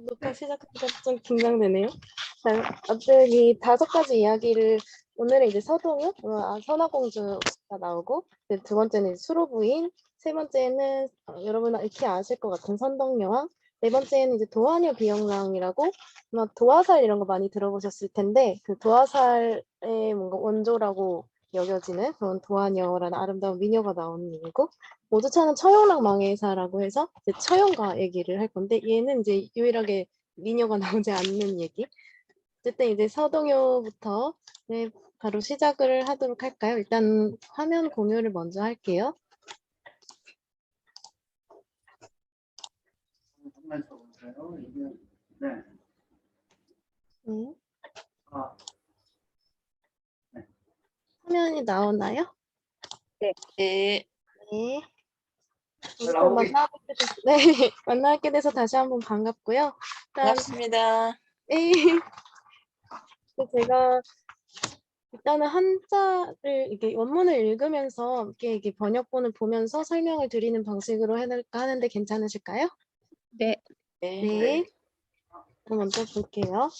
녹화 시작하니까 좀 긴장되네요. 자, 어쨌든 이 5가지 이야기를 오늘은 이제 서동요, 선화공주가 나오고, 이제 두 번째는 이제 수로부인, 세 번째는 여러분 익히 아실 것 같은 선덕여왕, 네 번째는 이제 도화녀 비영랑이라고 아마 도화살 이런 거 많이 들어보셨을 텐데 그 도화살의 뭔가 원조라고 여겨지는 그런 도화녀라는 아름다운 미녀가 나오는 얘기고, 모두차는 처용락 망해사라고 해서 이제 처용가 얘기를 할 건데 얘는 이제 유일하게 미녀가 나오지 않는 얘기. 어쨌든 이제 서동요부터 네, 바로 시작을 하도록 할까요? 일단 화면 공유를 먼저 할게요. 네. 화면이 나오나요? 네. 네. 우리 또 만나뵙게 돼서, 네, 만나뵙게 돼서 다시 한번 반갑고요. 반갑습니다. 네. 제가 일단은 한자를 이게 원문을 읽으면서 이게 번역본을 보면서 설명을 드리는 방식으로 해볼까 하는데 괜찮으실까요? 네. 네. 그럼 먼저 볼게요.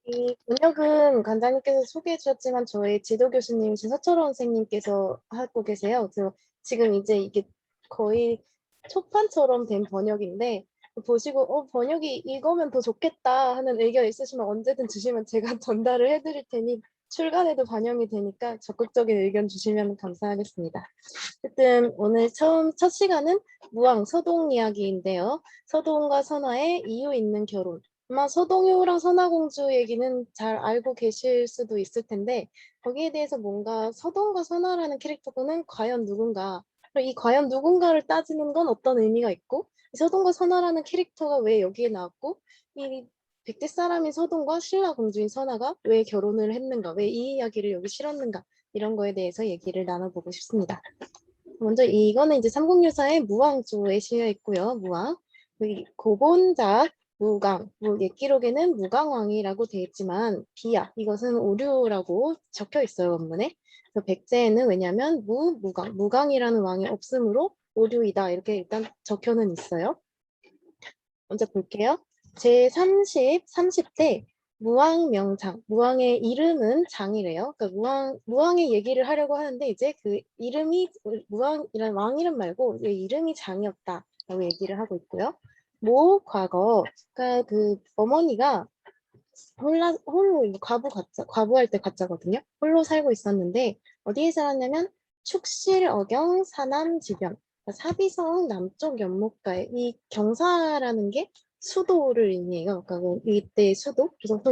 이 번역은 관장님께서 소개해 주셨지만 저희 지도 교수님이신 서철원 선생님께서 하고 계세요. 그래서 지금 이제 이게 거의 초판처럼 된 번역인데 보시고 번역이 이거면 더 좋겠다 하는 의견 있으시면 언제든 주시면 제가 전달을 해드릴 테니 출간에도 반영이 되니까 적극적인 의견 주시면 감사하겠습니다. 어쨌든 오늘 첫 시간은 무왕 서동 이야기인데요. 서동과 선화의 이유 있는 결혼. 아마 서동요랑 선화공주 얘기는 잘 알고 계실 수도 있을 텐데 거기에 대해서 뭔가 서동과 선화라는 캐릭터는 과연 누군가, 이 과연 누군가를 따지는 건 어떤 의미가 있고, 서동과 선화라는 캐릭터가 왜 여기에 나왔고, 이 백제 사람인 서동과 신라 공주인 선화가 왜 결혼을 했는가, 왜 이 이야기를 여기 실었는가, 이런 거에 대해서 얘기를 나눠보고 싶습니다. 먼저 이거는 이제 삼국유사의 무왕조에 실려 있고요. 무왕. 여기 고본작 무강. 옛 기록에는 무강왕이라고 되어 있지만 비야. 이것은 오류라고 적혀 있어요, 원문에. 그래서 백제에는 왜냐하면 무강. 무강이라는 왕이 없으므로 오류이다. 이렇게 일단 적혀는 있어요. 먼저 볼게요. 제30대 무왕명장. 무왕의 이름은 장이래요. 그러니까 무왕의 얘기를 하려고 하는데 이제 그 이름이 무왕이라는 왕 이름 말고 이름이 장이었다라고 얘기를 하고 있고요. 모 과거. 그러니까 그 어머니가 홀로 과부할 때 가짜거든요. 홀로 살고 있었는데 어디에 살았냐면 축실어경 사남지변. 그러니까 사비성 남쪽 연못가에 이 경사라는 게 수도를 의미해요. 그러니까 이때 수도. 그래서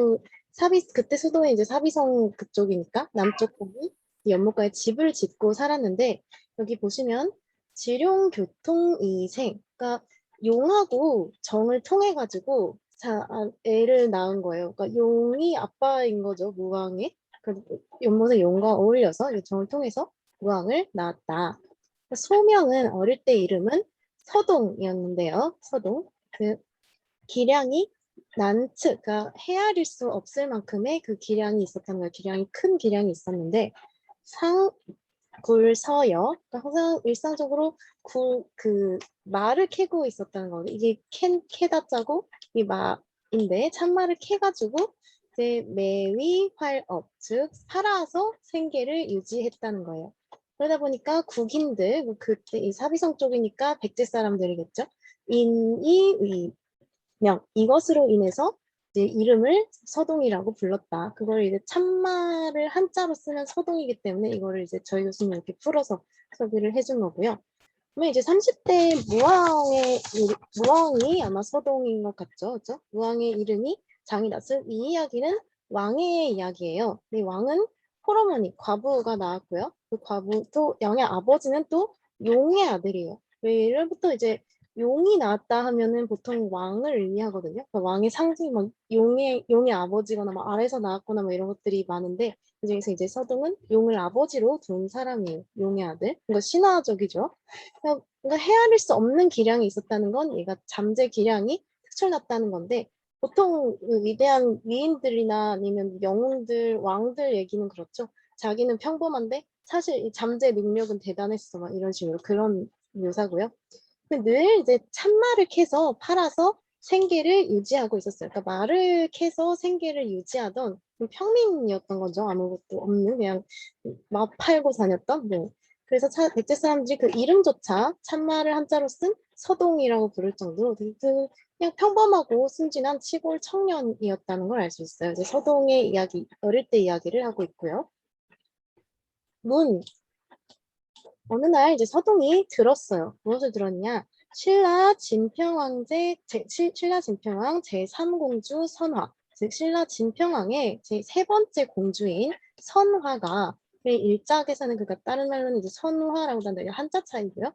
그때 수도는 이제 사비성 그쪽이니까 남쪽 부분 연못가에 집을 짓고 살았는데 여기 보시면 지룡교통이생. 그러니까 용하고 정을 통해 가지고 애를 낳은 거예요. 그러니까 용이 아빠인 거죠, 무왕이. 연못의 용과 어울려서 요청을 통해서 무왕을 낳았다. 소명은 어릴 때 이름은 서동이었는데요. 서동. 그 기량이 그러니까 헤아릴 수 없을 만큼의 그 기량이 있었다는 거예요. 큰 기량이 있었는데 굴서여. 그러니까 항상 일상적으로 말을 캐고 있었다는 거예요. 이게 캐다 짜고 이 말인데 참말을 캐가지고 이제 매위 활업, 즉 살아서 생계를 유지했다는 거예요. 그러다 보니까 국인들, 그때 이 사비성 쪽이니까 백제 사람들이겠죠. 인이 명 이것으로 인해서 이제 이름을 서동이라고 불렀다. 그걸 이제 참말을 한자로 쓰면 서동이기 때문에 이거를 이제 저희 교수님 이렇게 풀어서 소개를 해준 거고요. 그러면 이제 30대 무왕이 아마 서동인 것 같죠, 그죠? 무왕의 이름이 장이다. 이 이야기는 왕의 이야기예요. 이 왕은 홀어머니 과부가 나왔고요. 그 과부 또 양의 아버지는 또 용의 아들이에요. 예로부터 이제 용이 나왔다 하면은 보통 왕을 의미하거든요. 그러니까 왕의 상징, 막 용의 아버지거나 막 아래서 나왔거나 뭐 이런 것들이 많은데 그중에서 이제 서동은 용을 아버지로 둔 사람이에요. 용의 아들. 그러니까 신화적이죠. 그러니까 헤아릴 수 없는 기량이 있었다는 건 얘가 잠재 기량이 특출났다는 건데 보통 그 위대한 위인들이나 아니면 영웅들, 왕들 얘기는 그렇죠. 자기는 평범한데 사실 이 잠재 능력은 대단했어. 막 이런 식으로 그런 묘사고요. 늘 이제 참말을 캐서 팔아서 생계를 유지하고 있었어요. 그러니까 말을 캐서 생계를 유지하던 평민이었던 거죠. 아무것도 없는 그냥 막 팔고 다녔던 뭐. 그래서 백제 사람들이 그 이름조차 참말을 한자로 쓴 서동이라고 부를 정도로 되게 그냥 평범하고 순진한 시골 청년이었다는 걸 알 수 있어요. 이제 서동의 이야기, 어릴 때 이야기를 하고 있고요. 어느 날 이제 서동이 들었어요. 무엇을 들었냐? 신라 진평왕제 신라 진평왕 제3공주 선화, 즉 신라 진평왕의 제3번째 공주인 선화가 그 일작에서는 그러니까 다른 말로는 이제 선화라고 하는데 한자 차이고요.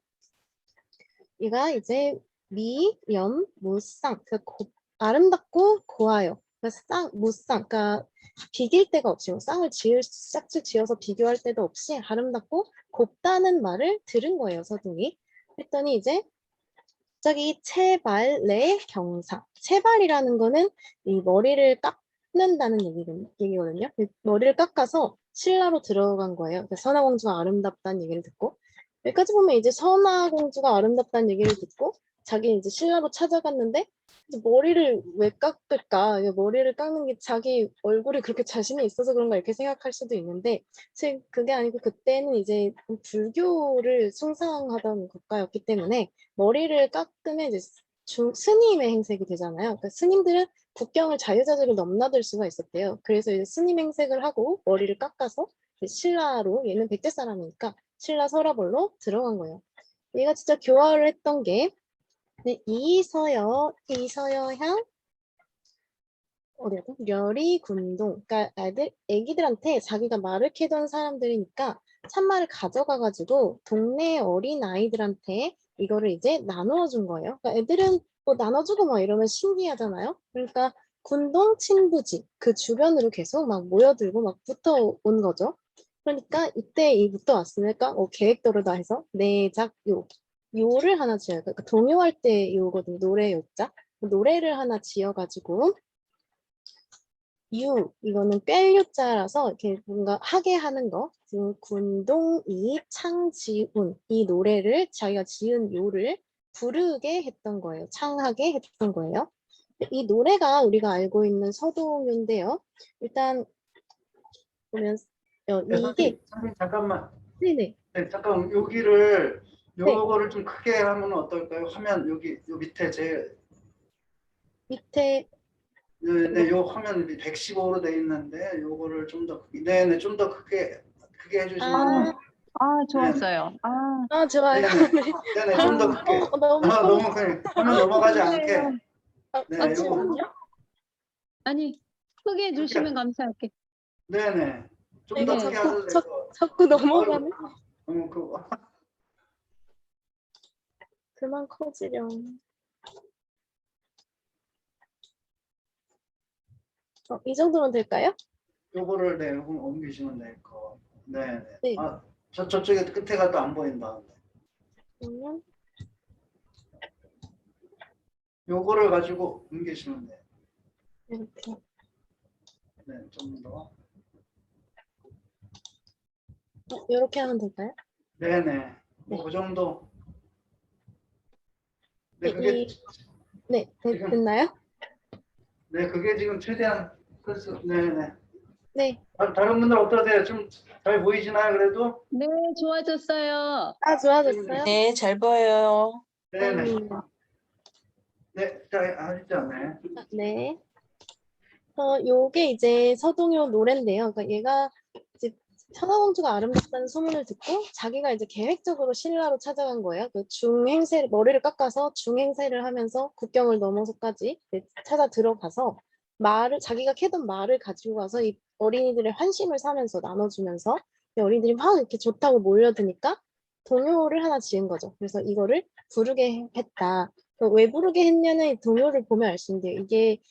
얘가 이제 미, 염, 무쌍, 아름답고 고와요. 무쌍, 그러니까 비길 데가 없이 쌍을 짝짓 지어서 비교할 데도 없이 아름답고 곱다는 말을 들은 거예요, 서둥이. 했더니 이제 갑자기 체발내 경사. 체발이라는 거는 이 머리를 깎는다는 얘기거든요. 머리를 깎아서 신라로 들어간 거예요. 그러니까 선화공주가 아름답다는 얘기를 듣고 여기까지 보면 이제 선화공주가 아름답다는 얘기를 듣고 자기 이제 신라로 찾아갔는데 이제 머리를 왜 깎을까? 머리를 깎는 게 자기 얼굴이 그렇게 자신이 있어서 그런가 이렇게 생각할 수도 있는데 사실 그게 아니고 그때는 이제 불교를 숭상하던 국가였기 때문에 머리를 깎으면 이제 스님의 행색이 되잖아요. 그러니까 스님들은 국경을 자유자재로 넘나들 수가 있었대요. 그래서 이제 스님 행색을 하고 머리를 깎아서 신라로 얘는 백제 사람이니까 신라 서라벌로 들어간 거예요. 얘가 진짜 교화를 했던 게 이서여향 어디였죠? 려리군동. 그러니까 애기들한테 자기가 말을 캐던 사람들이니까 참말을 가져가가지고 동네 어린 아이들한테 이거를 이제 나누어 준 거예요. 그러니까 애들은 뭐 나눠주고 막 이러면 신기하잖아요. 그러니까 군동 친부지 그 주변으로 계속 막 모여들고 막 붙어온 거죠. 그러니까 이때 이 붙어 왔으니까 계획대로 다 해서 내작 요를 하나 지어요. 그러니까 동요할 때 요거든요. 노래 요자. 노래를 하나 지어가지고 이거는 꿰유자라서 이렇게 뭔가 하게 하는 거. 지금 군동이 창지운 이 노래를 자기가 지은 요를 부르게 했던 거예요. 창하게 했던 거예요. 이 노래가 우리가 알고 있는 서동요인데요. 일단 보면 네, 이게 선생님 잠깐만. 네네 네, 잠깐 여기를 네 요거를 좀 크게 하면 어떨까요? 화면 여기 요 밑에 제 밑에 네, 요 화면 115로 돼 있는데 요거를 좀 더 네네 좀 더 크게 해주시면은 아, 네네 좋았어요. 좋아요. 네네 네. 네네 좀 더 크게 너무 커. 너무 크게 화면 넘어가지 않게 네 요거 잠시만요. 아니, 크게 크게 해주시면 감사할게. 네네 좀 이게 더 크게 하셔도 될 것 같아요. 자꾸 아이고 넘어가네. 너무 크고 그만 커지렴. 이 정도면 될까요? 요거를 네 요거 옮기시면 될 거. 네네 네. 저쪽에 끝에가 또 안 보인다. 그러면 요거를 가지고 옮기시면 돼요. 이렇게. 네, 좀 더. 이렇게 하면 될까요? 네네. 뭐 네. 그 정도. 네, 네, 그게 지금 됐나요? 네, 그게 지금 최대한 그래서 네네. 네. 다른 분들 어떠세요? 좀 잘 보이시나요? 그래도? 네, 좋아졌어요. 좋아졌어요? 네, 잘 보여요. 네네. 다행입니다. 네, 잘 하셨잖아요. 네. 요게 이제 서동요 노래인데요. 그러니까 얘가 이제 천하공주가 아름답다는 소문을 듣고 자기가 이제 계획적으로 신라로 찾아간 거예요. 그 중행세 머리를 깎아서 중행세를 하면서 국경을 넘어서까지 찾아 들어가서 자기가 캐던 말을 가지고 가서 이 어린이들의 환심을 사면서 나눠주면서 이 어린이들이 막 이렇게 좋다고 몰려드니까 동요를 하나 지은 거죠. 그래서 이거를 부르게 했다. 왜 부르게 했냐는 이 동요를 보면 알 수 있는데요. 이게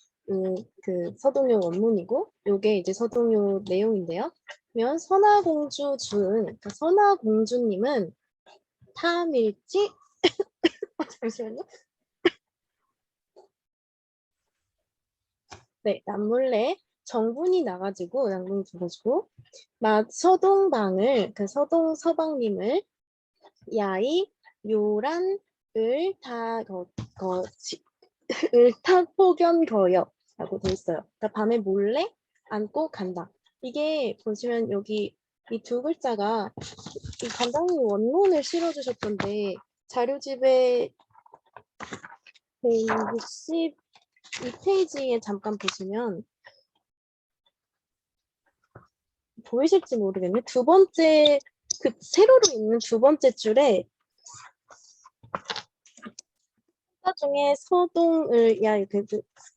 그 서동요 원문이고 요게 이제 서동요 내용인데요. 그러면 선화공주 그러니까 선화공주님은 탐일지 잠시만요. 네, 남몰래 정분이 나가지고 양궁이 죽어지고 서동방을 그 서방님을 야이 요란 을타포견거여라고 돼 있어요. 그러니까 밤에 몰래 안고 간다. 이게 보시면 여기 이 두 글자가 이 관장님 원문을 실어주셨던데 자료집에 162페이지에 잠깐 보시면 보이실지 모르겠네. 두 번째 그 세로로 있는 두 번째 줄에 나중에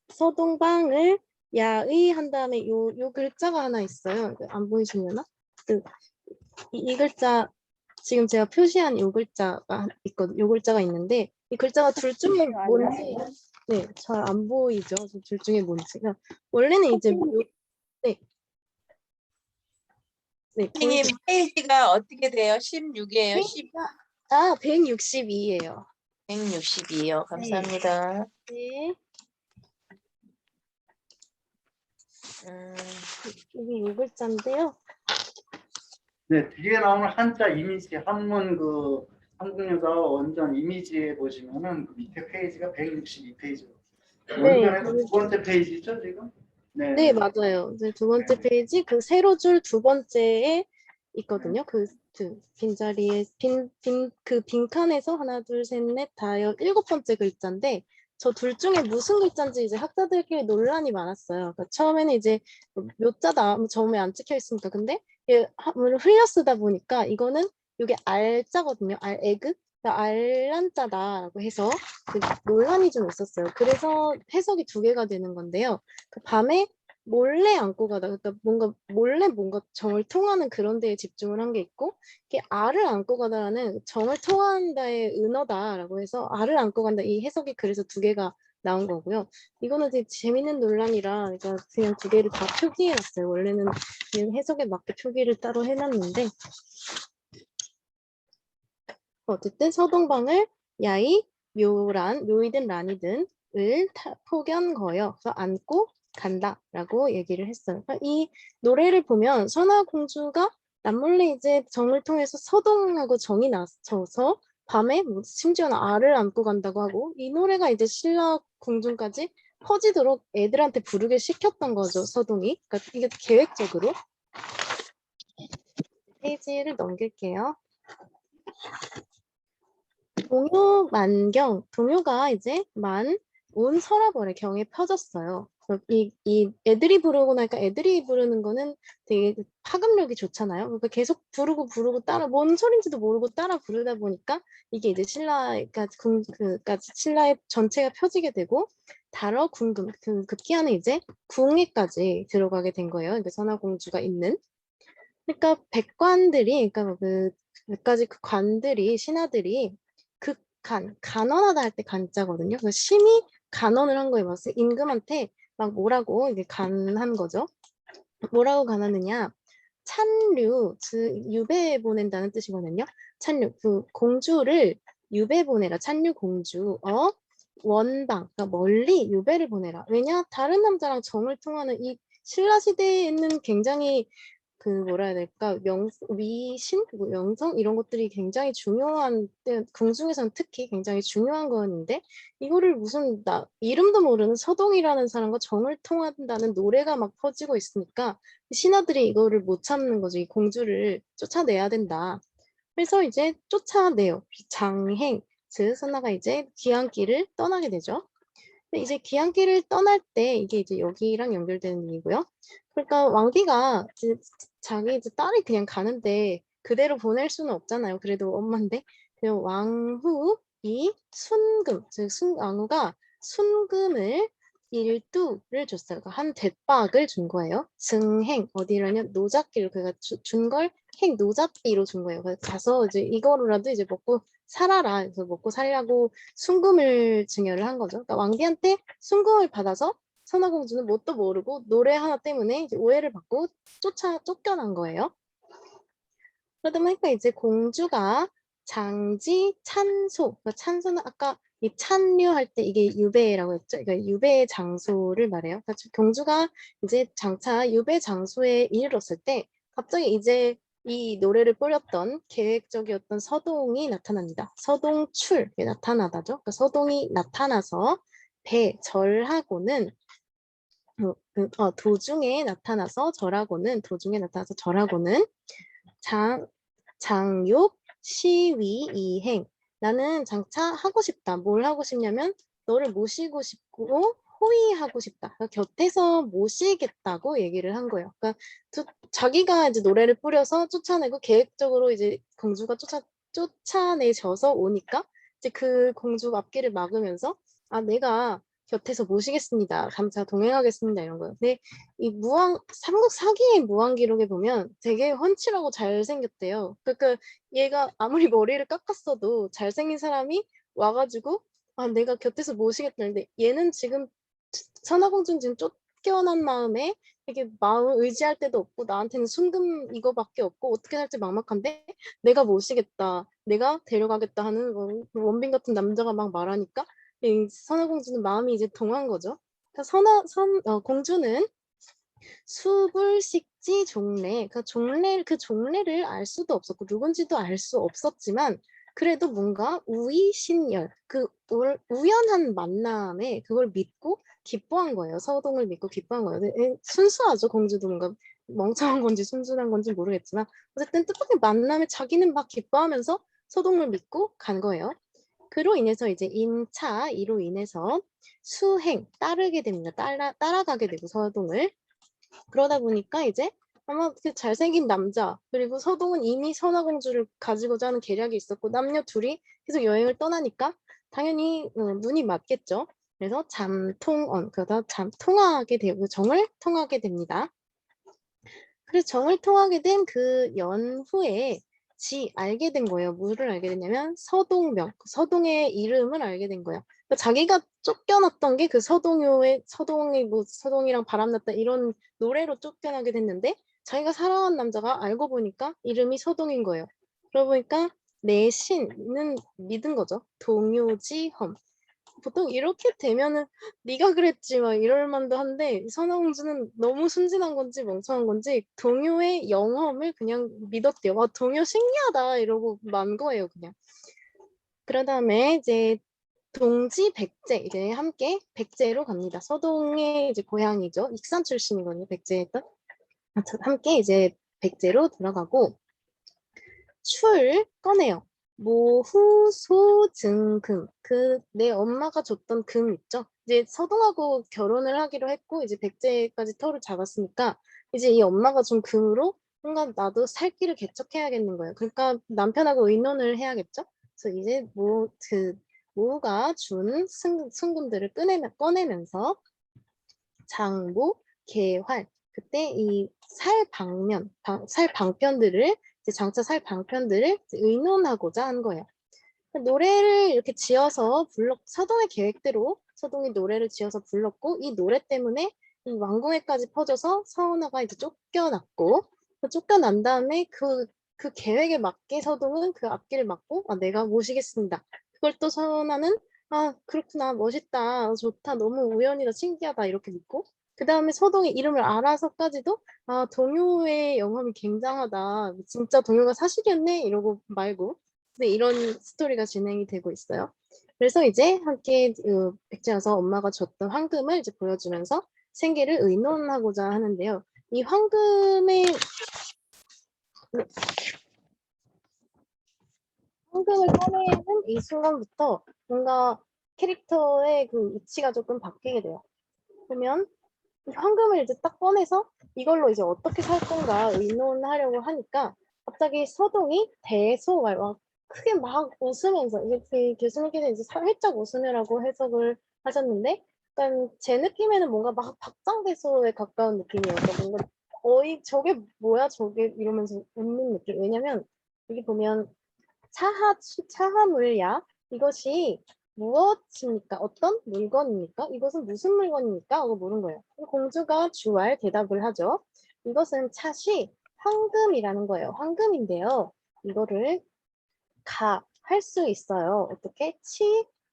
서동방을 야의 한 다음에 요 글자가 하나 있어요. 안 보이시려나? 이 글자 지금 제가 표시한 요 글자가 있거든. 요 글자가 있는데 이 글자가 둘 중에 뭔지 네, 잘 안 보이죠. 둘 중에 뭔지. 그러니까 원래는 이제 네. 네, 선생님 페이지가 어떻게 돼요? 16이에요? 162예요. 162요. 감사합니다. 네. 음, 이게 요 글자인데요. 네, 뒤에 나오는 한자 이미지 한문 그 한국유사 원전 이미지에 보시면은 그 밑에 페이지가 162페이지. 원전에서 두 번째 페이지죠 지금? 네. 네, 맞아요. 이제 두 번째 페이지 그 세로 줄 두 번째에 있거든요. 그 빈자리에 그 빈칸에서 하나, 둘, 셋, 넷, 다섯, 일곱 번째 글자인데 저 둘 중에 무슨 글자인지 이제 학자들끼리 논란이 많았어요. 그러니까 처음에는 이제 묘자다, 점에 안 찍혀 있으니까 근데 한문을 흘려 쓰다 보니까 이거는 이게 알자거든요. 에그 알란자다라고 해서 그 논란이 좀 있었어요. 그래서 해석이 두 개가 되는 건데요. 그 밤에 몰래 안고 가다, 그러니까 뭔가 정을 통하는 그런 데에 집중을 한 게 있고, 이게 알을 안고 가다라는 정을 통한다의 은어다라고 해서 알을 안고 간다 이 해석이 그래서 두 개가 나온 거고요. 이거는 되게 재밌는 논란이라 그냥 두 개를 다 표기해놨어요. 원래는 그냥 해석에 맞게 표기를 따로 해놨는데 어쨌든 서동방을 야이 묘이든 란이든 포견거여 그래서 안고 간다라고 얘기를 했어요. 그러니까 이 노래를 보면 선화공주가 남몰래 이제 정을 통해서 서동하고 정이 나서서 밤에 심지어는 알을 안고 간다고 하고 이 노래가 이제 신라 궁중까지 퍼지도록 애들한테 부르게 시켰던 거죠, 서동이. 그러니까 이게 계획적으로. 페이지를 넘길게요. 동요가 이제 온 서라벌에 경에 펴졌어요. 이 애들이 부르고 나니까 애들이 부르는 거는 되게 파급력이 좋잖아요. 그러니까 계속 부르고 따라 뭔 소린지도 모르고 따라 부르다 보니까 이게 이제 신라의 전체가 펴지게 되고 달어 궁금 급기야는 이제 궁에까지 들어가게 된 거예요. 그러니까 선화공주가 있는. 그러니까 백관들이 그러니까 몇 가지 그 관들이 신하들이 간언하다 할 때 간자거든요. 그래서 심히 간언을 한 거에 맞서 임금한테 막 뭐라고 이게 간한 거죠. 뭐라고 간하느냐? 찬류, 유배 보낸다는 뜻이거든요. 찬류, 그 공주를 유배 보내라. 찬류 공주, 원방, 그러니까 멀리 유배를 보내라. 왜냐? 다른 남자랑 정을 통하는 이 신라 시대에는 굉장히 그 뭐라 해야 될까 위신, 명성 이런 것들이 굉장히 중요한 궁중에서는 특히 굉장히 중요한 거였는데 이거를 무슨 이름도 모르는 서동이라는 사람과 정을 통한다는 노래가 막 퍼지고 있으니까 신하들이 이거를 못 참는 거죠. 이 공주를 쫓아내야 된다. 그래서 이제 쫓아내요. 장행, 즉 선나가 이제 귀향길을 떠나게 되죠. 근데 이제 귀향길을 떠날 때 이게 이제 여기랑 연결되는 얘기고요. 그러니까 왕비가 자기 이제 딸이 그냥 가는데 그대로 보낼 수는 없잖아요. 그래도 엄마인데. 그래서 왕후이 순금, 즉 왕후가 순금을 일두를 줬어요. 그러니까 한 대박을 준 거예요. 증행 어디라냐 노잡기로 그가 준 걸 행 노잡비로 준 거예요. 그래서 가서 이제 이거로라도 이제 먹고 살아라. 그래서 먹고 살려고 순금을 증여를 한 거죠. 그러니까 왕비한테 순금을 받아서 선화공주는 뭣도 모르고 노래 하나 때문에 이제 오해를 받고 쫓겨난 거예요. 그러다 보니까 이제 공주가 장지 찬소, 그러니까 찬소는 아까 이 찬류할 때 이게 유배라고 했죠. 그러니까 유배 장소를 말해요. 그러니까 공주가 이제 장차 유배 장소에 이르렀을 때 갑자기 이제 이 노래를 뿌렸던 계획적이었던 서동이 나타납니다. 서동출이 나타나다죠. 그러니까 서동이 나타나서 절하고는 도중에 나타나서 절하고는 장욕 시위 이행. 나는 장차 하고 싶다. 뭘 하고 싶냐면 너를 모시고 싶고 호위하고 싶다. 그러니까 곁에서 모시겠다고 얘기를 한 거예요. 그러니까 자기가 이제 노래를 뿌려서 쫓아내고 계획적으로 이제 공주가 쫓아내져서 오니까 이제 그 공주 앞길을 막으면서 내가 곁에서 모시겠습니다. 감사 동행하겠습니다. 이런 거예요. 근데 이 삼국 사기의 무왕기록에 보면 되게 훤칠하고 잘생겼대요. 그러니까 얘가 아무리 머리를 깎았어도 잘생긴 사람이 와가지고 내가 곁에서 모시겠다는데 얘는 지금 선화공주는 지금 쫓겨난 마음에 이게 마음 의지할 데도 없고 나한테는 순금 이거밖에 없고 어떻게 살지 막막한데 내가 모시겠다, 내가 데려가겠다 하는 원빈 같은 남자가 막 말하니까 이 선화공주는 마음이 이제 동한 거죠. 그러니까 공주는 수불식지 종래, 그 종래를 알 수도 없었고 누군지도 알 수 없었지만 그래도 뭔가 우이신열, 그 우연한 만남에 그걸 믿고 기뻐한 거예요. 서동을 믿고 기뻐한 거예요. 순수하죠. 공주도 뭔가 멍청한 건지 순진한 건지 모르겠지만 어쨌든 뜻밖의 만남에 자기는 막 기뻐하면서 서동을 믿고 간 거예요. 그로 인해서 이제 이로 인해서 따르게 됩니다. 따라가게 되고 서동을. 그러다 보니까 이제 아마 그 잘생긴 남자 그리고 서동은 이미 선화공주를 가지고자 하는 계략이 있었고 남녀 둘이 계속 여행을 떠나니까 당연히 눈이 맞겠죠. 그래서 그러다 통하게 되고 정을 통하게 됩니다. 그래서 정을 통하게 된 그 연후에 알게 된 거예요. 뭐를 알게 됐냐면 서동의 이름을 알게 된 거예요. 그러니까 자기가 쫓겨났던 게 그 서동이랑 바람났다 이런 노래로 쫓겨나게 됐는데 자기가 사랑한 남자가 알고 보니까 이름이 서동인 거예요. 그러고 보니까 내 신은 믿은 거죠. 동요지험. 보통 이렇게 되면은 네가 그랬지 막 이럴 만도 한데 선화공주는 너무 순진한 건지 멍청한 건지 동요의 영험을 그냥 믿었대요. 동요 신기하다 이러고 만 거예요 그냥. 그런 다음에 이제 동지 백제 이제 함께 백제로 갑니다. 서동의 이제 고향이죠. 익산 출신이거든요. 백제했던. 함께 이제 백제로 들어가고 꺼내요. 모후소증금 그 내 엄마가 줬던 금 있죠. 이제 서동하고 결혼을 하기로 했고 이제 백제까지 터를 잡았으니까 이제 이 엄마가 준 금으로 뭔가 나도 살 길을 개척해야겠는 거예요. 그러니까 남편하고 의논을 해야겠죠. 그래서 이제 모가 준 순금들을 꺼내면서 장모, 개활 그때 이 살 방편들을 이제 장차 살 방편들을 의논하고자 한 거예요. 노래를 이렇게 지어서 서동의 계획대로 서동이 노래를 지어서 불렀고 이 노래 때문에 이 왕궁에까지 퍼져서 서운아가 이제 쫓겨났고 쫓겨난 다음에 그 계획에 맞게 서동은 그 앞길을 막고 내가 모시겠습니다. 그걸 또 서운아는 그렇구나 멋있다 좋다 너무 우연이다 신기하다 이렇게 믿고 그 다음에 서동의 이름을 알아서까지도 동요의 영험이 굉장하다 진짜 동요가 사실이었네 이러고 말고 네, 이런 스토리가 진행이 되고 있어요. 그래서 이제 함께 백제 와서 엄마가 줬던 황금을 이제 보여주면서 생계를 의논하고자 하는데요. 이 황금을 꺼내는 이 순간부터 뭔가 캐릭터의 그 위치가 조금 바뀌게 돼요. 그러면 이 황금을 이제 딱 꺼내서 이걸로 이제 어떻게 살 건가 의논하려고 하니까 갑자기 서동이 크게 막 웃으면서 이게 교수님께서 이제 살짝 웃으며라고 해석을 하셨는데 약간 제 느낌에는 뭔가 막 박장대소에 가까운 느낌이에요. 그러니까 뭔가 저게 뭐야 저게 이러면서 웃는 느낌. 왜냐면 여기 보면 차하물야 이것이 무엇입니까? 어떤 물건입니까? 이것은 무슨 물건입니까? 하고 물은 거예요. 공주가 주알 대답을 하죠. 이것은 찻이 황금이라는 거예요. 황금인데요. 이거를 할 수 있어요. 어떻게?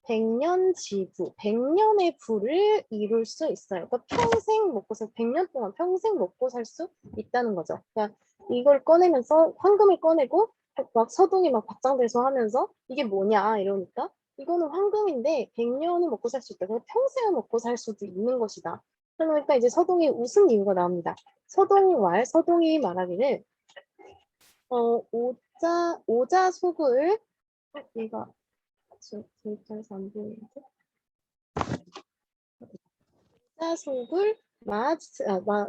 백년지부, 100년의 부를 이룰 수 있어요. 그러니까 평생 먹고 100년 동안 평생 먹고 살 수 있다는 거죠. 그러니까 이걸 꺼내면서 황금을 꺼내고 막 서동이 막 박장대소 하면서 이게 뭐냐 이러니까 이거는 황금인데 100년을 먹고 살 수 있다. 그래서 평생을 먹고 살 수도 있는 것이다. 그러니까 이제 서동이 웃은 이유가 나옵니다. 서동이 말하기를 오자속을 얘가 데이터에서 안 보이는데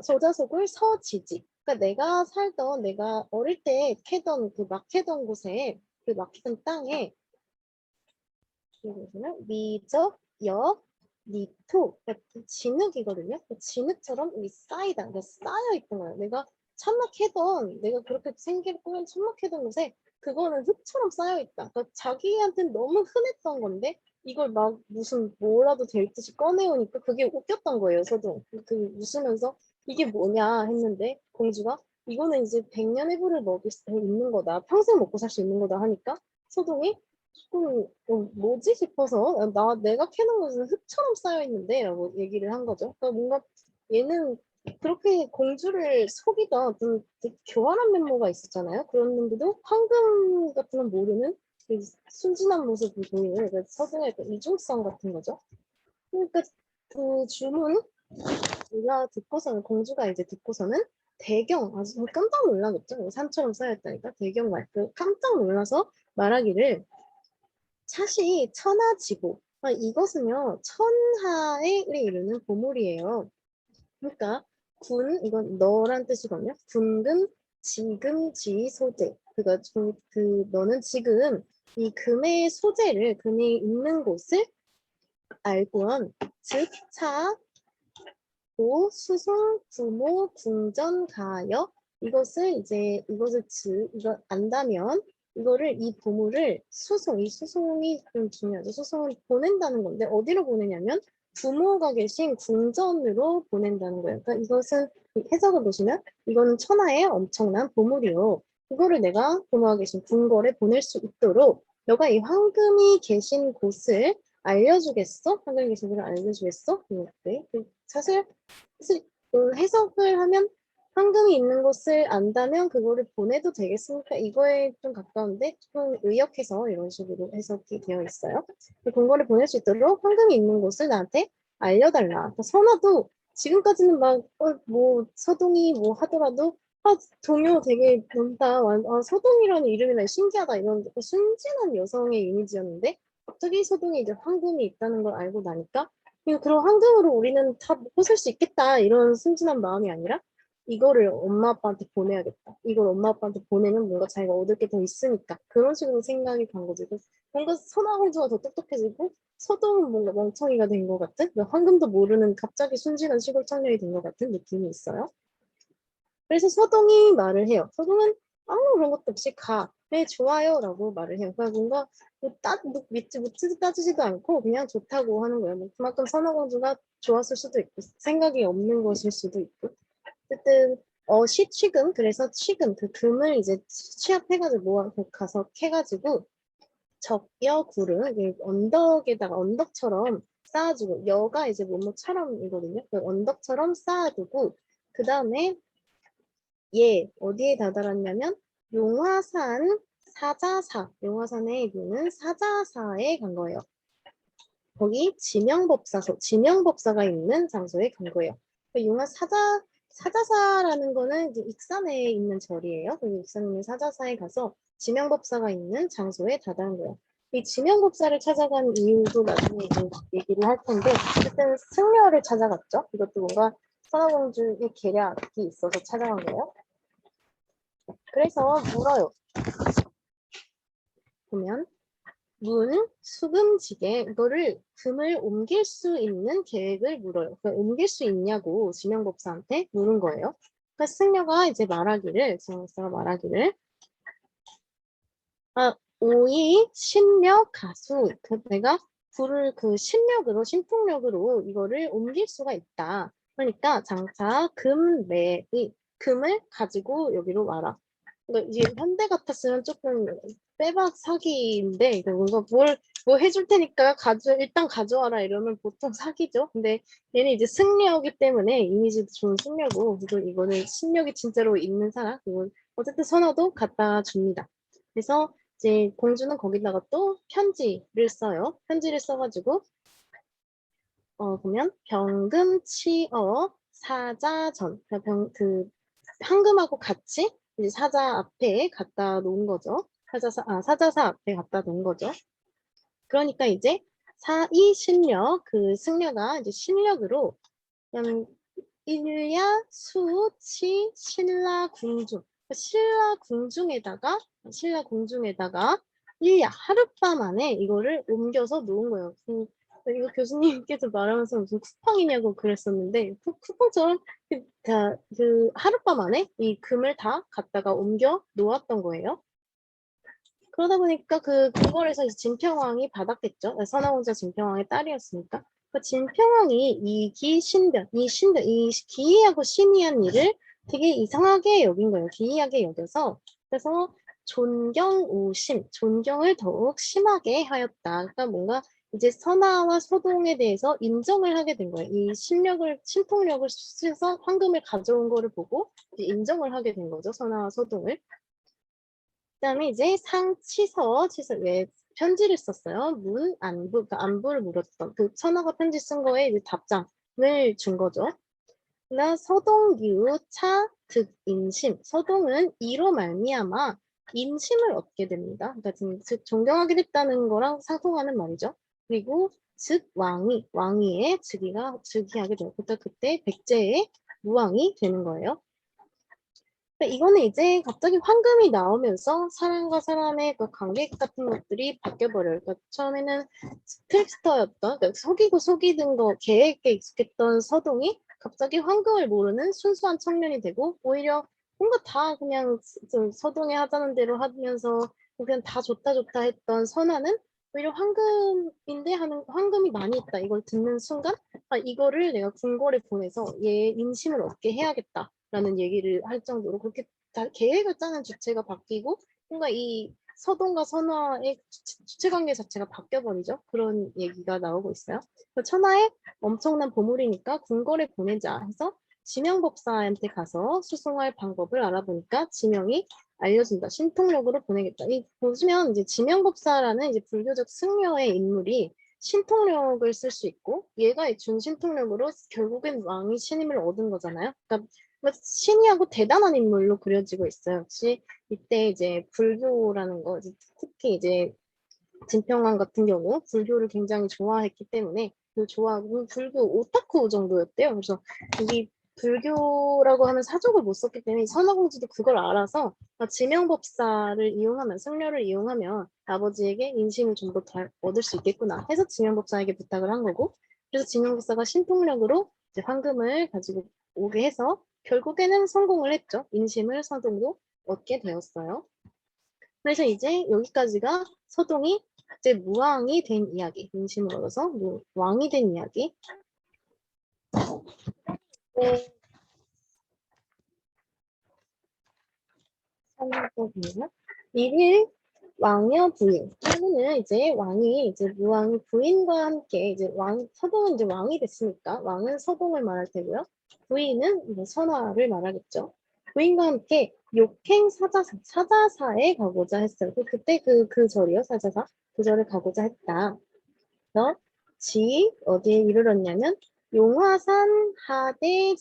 소자속을 서지지. 그러니까 내가 어릴 때 캐던 그 막 캐던 곳에 그 막 캐던 땅에 미적 여 니토 그러니까 진흙이거든요. 그 진흙처럼 이 쌓이다. 그러니까 쌓여 있던 거예요. 내가 내가 그렇게 생기를 꾸민 천막해던 곳에 그거는 흙처럼 쌓여 있다. 그러니까 자기한테는 너무 흔했던 건데 이걸 막 무슨 뭐라도 될 듯이 꺼내오니까 그게 웃겼던 거예요. 저도 그 웃으면서 이게 뭐냐 했는데 공주가 이거는 이제 100년의 부를 먹을 수 있는 거다. 평생 먹고 살 수 있는 거다 하니까 소동이 조금 뭐지 싶어서 내가 캐는 것은 흙처럼 쌓여 있는데 라고 얘기를 한 거죠. 그러니까 뭔가 얘는 그렇게 공주를 속이던 좀 되게 교활한 면모가 있었잖아요. 그랬는데도 황금 같은 건 모르는 그 순진한 모습을 보이는 그 서동의 그 이중성 같은 거죠. 그러니까 그 주문 공주가 이제 듣고서는 아주 깜짝 놀라겠죠. 산처럼 쌓였다니까 대경 말고 깜짝 놀라서 말하기를 차시 천하지보. 이것은요 천하에 이르는 보물이에요. 그러니까 이건 너란 뜻이거든요. 군금 지금 지 소재. 너는 지금 이 금의 소재를 금이 있는 곳을 알고는 즉 차, 도, 수송, 부모, 궁전, 가여 이거 안다면 이거를 이 보물을 이 수송이 좀 중요하죠. 수송을 보낸다는 건데 어디로 보내냐면 부모가 계신 궁전으로 보낸다는 거예요. 그러니까 이것은 해석을 보시면 이거는 천하의 엄청난 보물이요. 이거를 내가 부모가 계신 궁궐에 보낼 수 있도록 너가 이 황금이 계신 곳을 알려주겠어? 황금이 계신 곳을 알려주겠어? 네. 사실 해석을 하면 황금이 있는 곳을 안다면 그거를 보내도 되겠습니까? 이거에 좀 가까운데 조금 의역해서 이런 식으로 해석이 되어 있어요. 궁궐에 보낼 수 있도록 황금이 있는 곳을 나한테 알려달라. 그러니까 선아도 지금까지는 뭐 서동이 뭐 하더라도 동요 되게 좋다. 서동이라는 이름이나 신기하다 이런 순진한 여성의 이미지였는데 갑자기 서동에 이제 황금이 있다는 걸 알고 나니까 그럼 황금으로 우리는 다 먹고 살 수 있겠다 이런 순진한 마음이 아니라 이거를 엄마 아빠한테 보내야겠다. 이걸 엄마 아빠한테 보내면 뭔가 자기가 얻을 게 더 있으니까 그런 식으로 생각이 간 거지. 뭔가 선아공주가 더 똑똑해지고 서동은 뭔가 멍청이가 된 것 같은 황금도 모르는 갑자기 순진한 시골 청년이 된 것 같은 느낌이 있어요. 그래서 서동이 말을 해요. 서동은 아무 그런 것도 없이 네, 좋아요 라고 말을 해요. 그러니까 뭔가 묻지도 따지지도 않고 그냥 좋다고 하는 거예요. 그만큼 선아공주가 좋았을 수도 있고 생각이 없는 것일 수도 있고 어쨌든 취금 그래서 그 금을 이제 취합해가지고 가서 캐가지고 적여구를 언덕처럼 쌓아주고 여가 이제 뭐뭐처럼이거든요. 그 언덕처럼 쌓아두고 그 다음에 어디에 다다랐냐면 용화산 용화산에 있는 사자사에 간 거예요. 거기 지명법사가 있는 장소에 간 거예요. 사자사라는 거는 이제 익산에 있는 절이에요. 그 익산에 있는 사자사에 가서 지명법사가 있는 장소에 다다른 거예요. 이 지명법사를 찾아간 이유도 나중에 얘기를 할 텐데 어쨌든 승려를 찾아갔죠. 이것도 뭔가 선화공주의 계략이 있어서 찾아간 거예요. 그래서 물어요. 보면 수금지게 이거를 금을 옮길 수 있는 계획을 물어요. 그러니까 옮길 수 있냐고 지명법사한테 물은 거예요. 그러니까 승려가 이제 지명법사가 말하기를 오이 신력 가수 내가 불을 신풍력으로 이거를 옮길 수가 있다. 그러니까 장차 금을 가지고 여기로 와라. 그러니까 이게 현대 같았으면 조금 빼박 사기인데 뭔가 뭘 뭐 해줄 테니까 일단 가져와라 이러면 보통 사기죠. 근데 얘는 이제 승려이기 때문에 이미지도 좋은 승려고, 그리고 이거는 실력이 진짜로 있는 사람, 그리고 어쨌든 선화도 갖다 줍니다. 그래서 이제 공주는 거기다가 또 편지를 써요. 편지를 써가지고 보면 병금치어 사자전, 황금하고 같이 이제 사자 앞에 갖다 놓은 거죠. 사자사 앞에 갖다 놓은 거죠. 그러니까 이제 이 실력, 그 승려가 이제 실력으로 그냥 일야 수치 신라 궁중, 신라 궁중에다가 일야 하룻밤 안에 이거를 옮겨서 놓은 거예요. 이거 교수님께서 말하면서 무슨 쿠팡이냐고 그랬었는데 쿠팡처럼 그 하룻밤 안에 이 금을 다 갖다가 옮겨 놓았던 거예요. 그러다 보니까 그 궁궐에서 이제 진평왕이 받았겠죠. 선화공자 진평왕의 딸이었으니까. 그 진평왕이 이 기이하고 신이한 일을 되게 이상하게 여긴 거예요. 기이하게 여겨서. 그래서 존경을 더욱 심하게 하였다. 그러니까 뭔가 이제 선화와 소동에 대해서 인정을 하게 된 거예요. 이 신통력을 쓰셔서 황금을 가져온 거를 보고 이제 인정을 하게 된 거죠. 선화와 소동을. 그다음에 이제 왜 편지를 썼어요. 그러니까 안부를 물었던 그 천하가 편지 쓴 거에 이제 답장을 준 거죠. 그다음 서동유 차득인심. 서동은 이로 말미암아 인심을 얻게 됩니다. 그러니까 즉 존경하게 됐다는 거랑 상통하는 말이죠. 그리고 즉 왕위의 즉위하게 돼요. 그때 백제의 무왕이 되는 거예요. 이거는 이제 갑자기 황금이 나오면서 사람과 사람의 그 관계 같은 것들이 바뀌어버려요. 그러니까 처음에는 트릭스터였던, 그러니까 속이든 거 계획에 익숙했던 서동이 갑자기 황금을 모르는 순수한 청년이 되고, 오히려 뭔가 다 그냥 서동이 하자는 대로 하면서 그냥 다 좋다 했던 선아는 오히려 황금이 많이 있다 이걸 듣는 순간, 이거를 내가 궁궐에 보내서 얘 인심을 얻게 해야겠다라는 얘기를 할 정도로 그렇게 계획을 짜는 주체가 바뀌고, 뭔가 이 서동과 선화의 주체관계 자체가 바뀌어버리죠. 그런 얘기가 나오고 있어요. 천하의 엄청난 보물이니까 궁궐에 보내자 해서 지명법사한테 가서 수송할 방법을 알아보니까 지명이 알려준다. 신통력으로 보내겠다. 보시면 이제 지명법사라는 이제 불교적 승려의 인물이 신통력을 쓸 수 있고, 얘가 준 신통력으로 결국엔 왕이 신임을 얻은 거잖아요. 그러니까 신이하고 대단한 인물로 그려지고 있어요. 역시 이때 이제 불교라는 거, 특히 이제 진평왕 같은 경우 불교를 굉장히 좋아했기 때문에 좋아하고 불교 오타쿠 정도였대요. 그래서 이 불교라고 하는 사족을 못 썼기 때문에 선화공주도 그걸 알아서 지명법사를 이용하면, 승려를 이용하면 아버지에게 인심을 좀 더 얻을 수 있겠구나 해서 지명법사에게 부탁을 한 거고, 그래서 지명법사가 신통력으로 이제 황금을 가지고 오게 해서 결국에는 성공을 했죠. 인심을 서동도 얻게 되었어요. 그래서 이제 여기까지가 서동이 이제 무왕이 된 이야기, 인심을 얻어서 왕이 된 이야기. 네. 일일 왕여 부인. 이거는 이제 왕이 이제 무왕 부인과 함께 이제 서동은 이제 왕이 됐으니까 왕은 서동을 말할 테고요. 부인은 이제 선화를 말하겠죠. 부인과 함께 욕행 사자사에 가고자 했어요. 그때 그 절이요, 사자사. 그 절을 가고자 했다. 그래서 어디에 이르렀냐면 용화산 하대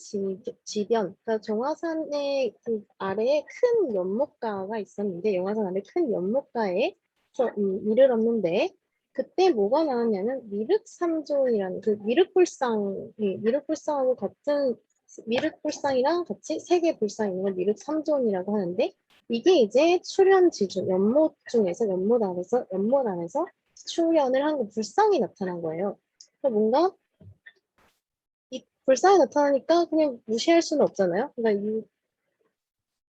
지변, 그러니까 종화산의 그 아래에 큰 연못가가 있었는데, 용화산 아래 큰 연못가에 이르렀는데, 그때 뭐가 나왔냐면 미륵삼존이라는 그 미륵불상이랑 같이 세 개 불상 있는 걸 미륵삼존이라고 하는데, 이게 이제 출현지중 연못 안에서 출현을 한 불상이 나타난 거예요. 그러니까 뭔가 이 불상이 나타나니까 그냥 무시할 수는 없잖아요. 그러니까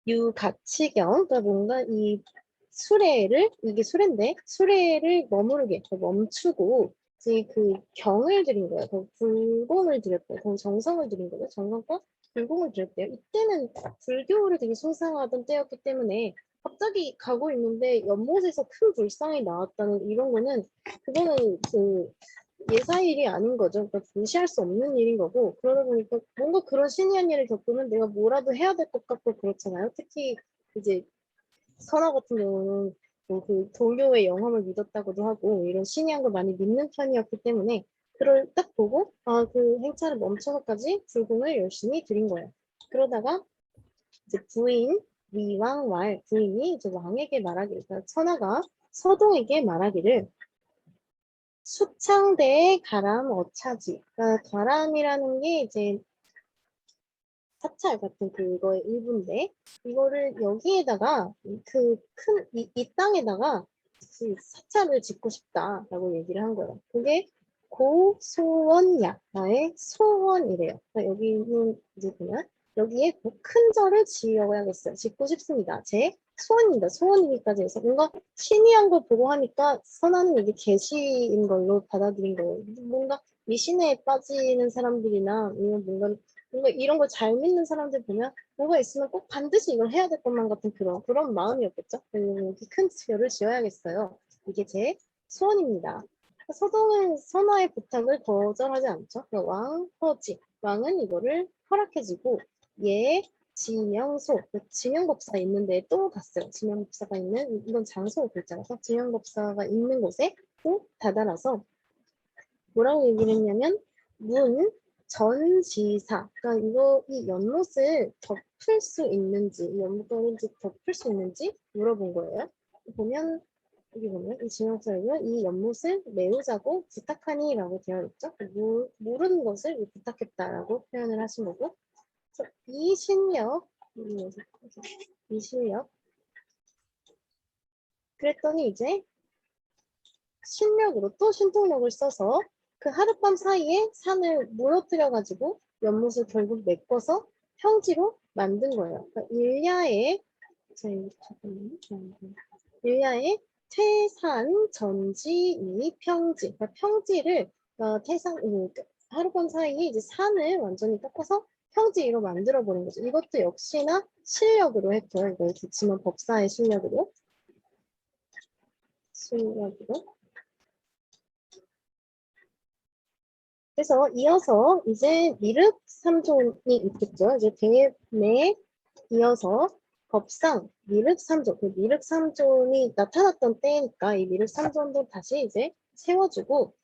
유가치경, 그러니까 뭔가 이게 수레를 머무르게, 멈추고 이제 그 경을 드린 거예요. 불공을 드렸대요. 정성을 드린 거예요. 정성과 불공을 드렸대요. 이때는 불교를 되게 숭상하던 때였기 때문에 갑자기 가고 있는데 연못에서 큰 불상이 나왔다는 이런 거는 그거는 그 예사일이 아닌 거죠. 그러니까 무시할 수 없는 일인 거고 그러다 보니까 뭔가 그런 신기한 일을 겪으면 내가 뭐라도 해야 될 것 같고 그렇잖아요. 특히 이제 선아 같은 경우는 뭐그 도교의 영함을 믿었다고도 하고 이런 신이한 걸 많이 믿는 편이었기 때문에 그걸 딱 보고 아 그 행차를 멈춰서까지 불공을 열심히 드린 거예요. 그러다가 이제 부인 위왕왈 부인이 이제 왕에게 말하기를 그러니까 선아가 서동에게 말하기를 수창대의 가람 어차지 그러니까 가람이라는 게 이제 사찰 같은 그거의 일부인데 이거를 여기에다가 그 큰 이 땅에다가 그 사찰을 짓고 싶다라고 얘기를 한 거예요. 그게 고소원야 나의 소원이래요. 그러니까 여기는 이제 보면 여기에 큰 절을 지어야겠어요. 짓고 싶습니다. 제 소원입니다. 소원이기까지 해서 뭔가 신이한 걸 보고 하니까 선하는 이게 계시인 걸로 받아들인 거예요. 뭔가 미신에 빠지는 사람들이나 아니면 뭔가 이런 걸 잘 믿는 사람들 보면 뭐가 있으면 꼭 반드시 이걸 해야 될 것만 같은 그런 마음이었겠죠. 여기 큰 절을 지어야겠어요. 이게 제 소원입니다. 서동은 선화의 부탁을 거절하지 않죠. 왕허지 왕은 이거를 허락해주고 얘 지명소 지명법사 있는 데에 또 갔어요. 지명법사가 있는 이건 장소 글자라서 지명법사가 있는 곳에 또 다다라서 뭐라고 얘기를 했냐면 문 전지사 그러니까 이거 이 연못을 덮을 수 있는지 이 연못을 덮을 수 있는지 물어본 거예요. 보면 여기 보면 이 지명서에는 이 연못을 메우자고 부탁하니라고 되어 있죠. 모르는 것을 부탁했다라고 표현을 하신 거고 그래서 이 실력 이 실력 그랬더니 이제 신력으로 또 신통력을 써서 그 하룻밤 사이에 산을 무너뜨려 가지고 연못을 결국 메꿔서 평지로 만든 거예요. 그러니까 일야의 태산 전지이 평지 그러니까 평지를 하룻밤 사이에 이제 산을 완전히 꺾어서 평지로 만들어 버린 거죠. 이것도 역시나 실력으로 했고요. 이걸 그치만 법사의 실력으로. 그래서 이어서 이제 미륵 3존이 있겠죠. 이제 대매 이어서 법상 미륵 3존, 그 미륵 3존이 나타났던 때니까 이 미륵 3존도 다시 이제 세워주고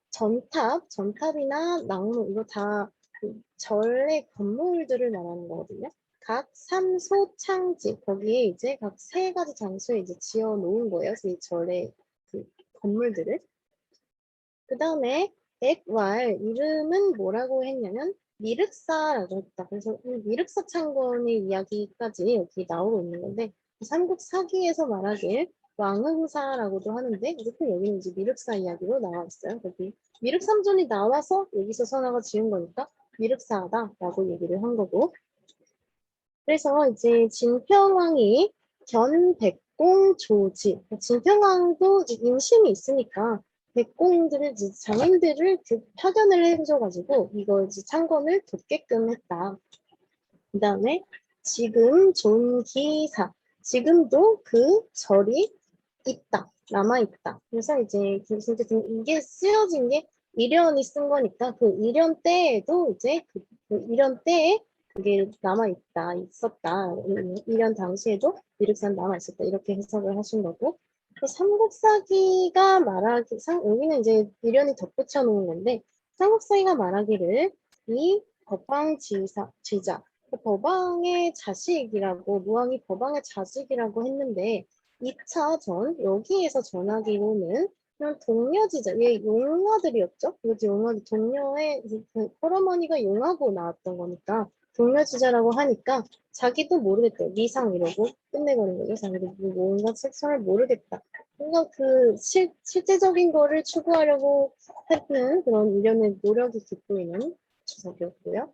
전탑이나 낙무 이거 다그 절의 건물들을 말하는 거거든요. 각 삼소창지 거기에 이제 각 세 가지 장소에 이제 지어 놓은 거예요. 이 절의 그 건물들을. 그 다음에 액왈 이름은 뭐라고 했냐면 미륵사라고 했다. 그래서 이 미륵사 창건의 이야기까지 여기 나오고 있는 건데 삼국 사기에서 말하길 왕흥사라고도 하는데 어쨌든 여기는 이제 미륵사 이야기로 나와 있어요. 여기 미륵삼존이 나와서 여기서 선화가 지은 거니까 미륵사다라고 얘기를 한 거고 그래서 이제 진평왕이 견백공 조지 진평왕도 임신이 있으니까 백공들을 이제 장인들을 파견을 해줘가지고 이거 이제 창건을 돕게끔 했다. 그 다음에 지금 존기사 지금도 그 절이 있다 남아있다. 그래서 이제 진짜 이게 쓰여진 게 이련이 쓴 거니까 그 이련 때에도 이제 그 이련 때에 그게 남아있다 있었다 이련 당시에도 미륵산 남아있었다 이렇게 해석을 하신 거고 삼국사기가 말하기 여기는 이제 미련이 덧붙여 놓은 건데 삼국사기가 말하기를 이 법왕지자 법왕의 자식이라고 무왕이 법왕의 자식이라고 했는데 2차 전 여기에서 전하기로는 그냥 동료지자 얘 용화들이었죠. 그래서 용화 동료의 그 홀어머니가 용하고 나왔던 거니까 동료지자라고 하니까 자기도 모르겠대. 미상 이러고 끝내버린 거죠. 자기도 뭔가 잘 모르겠다. 뭔가 그 실제적인 거를 추구하려고 했는 그런 일련의 노력이 돋보이는 주석이었고요.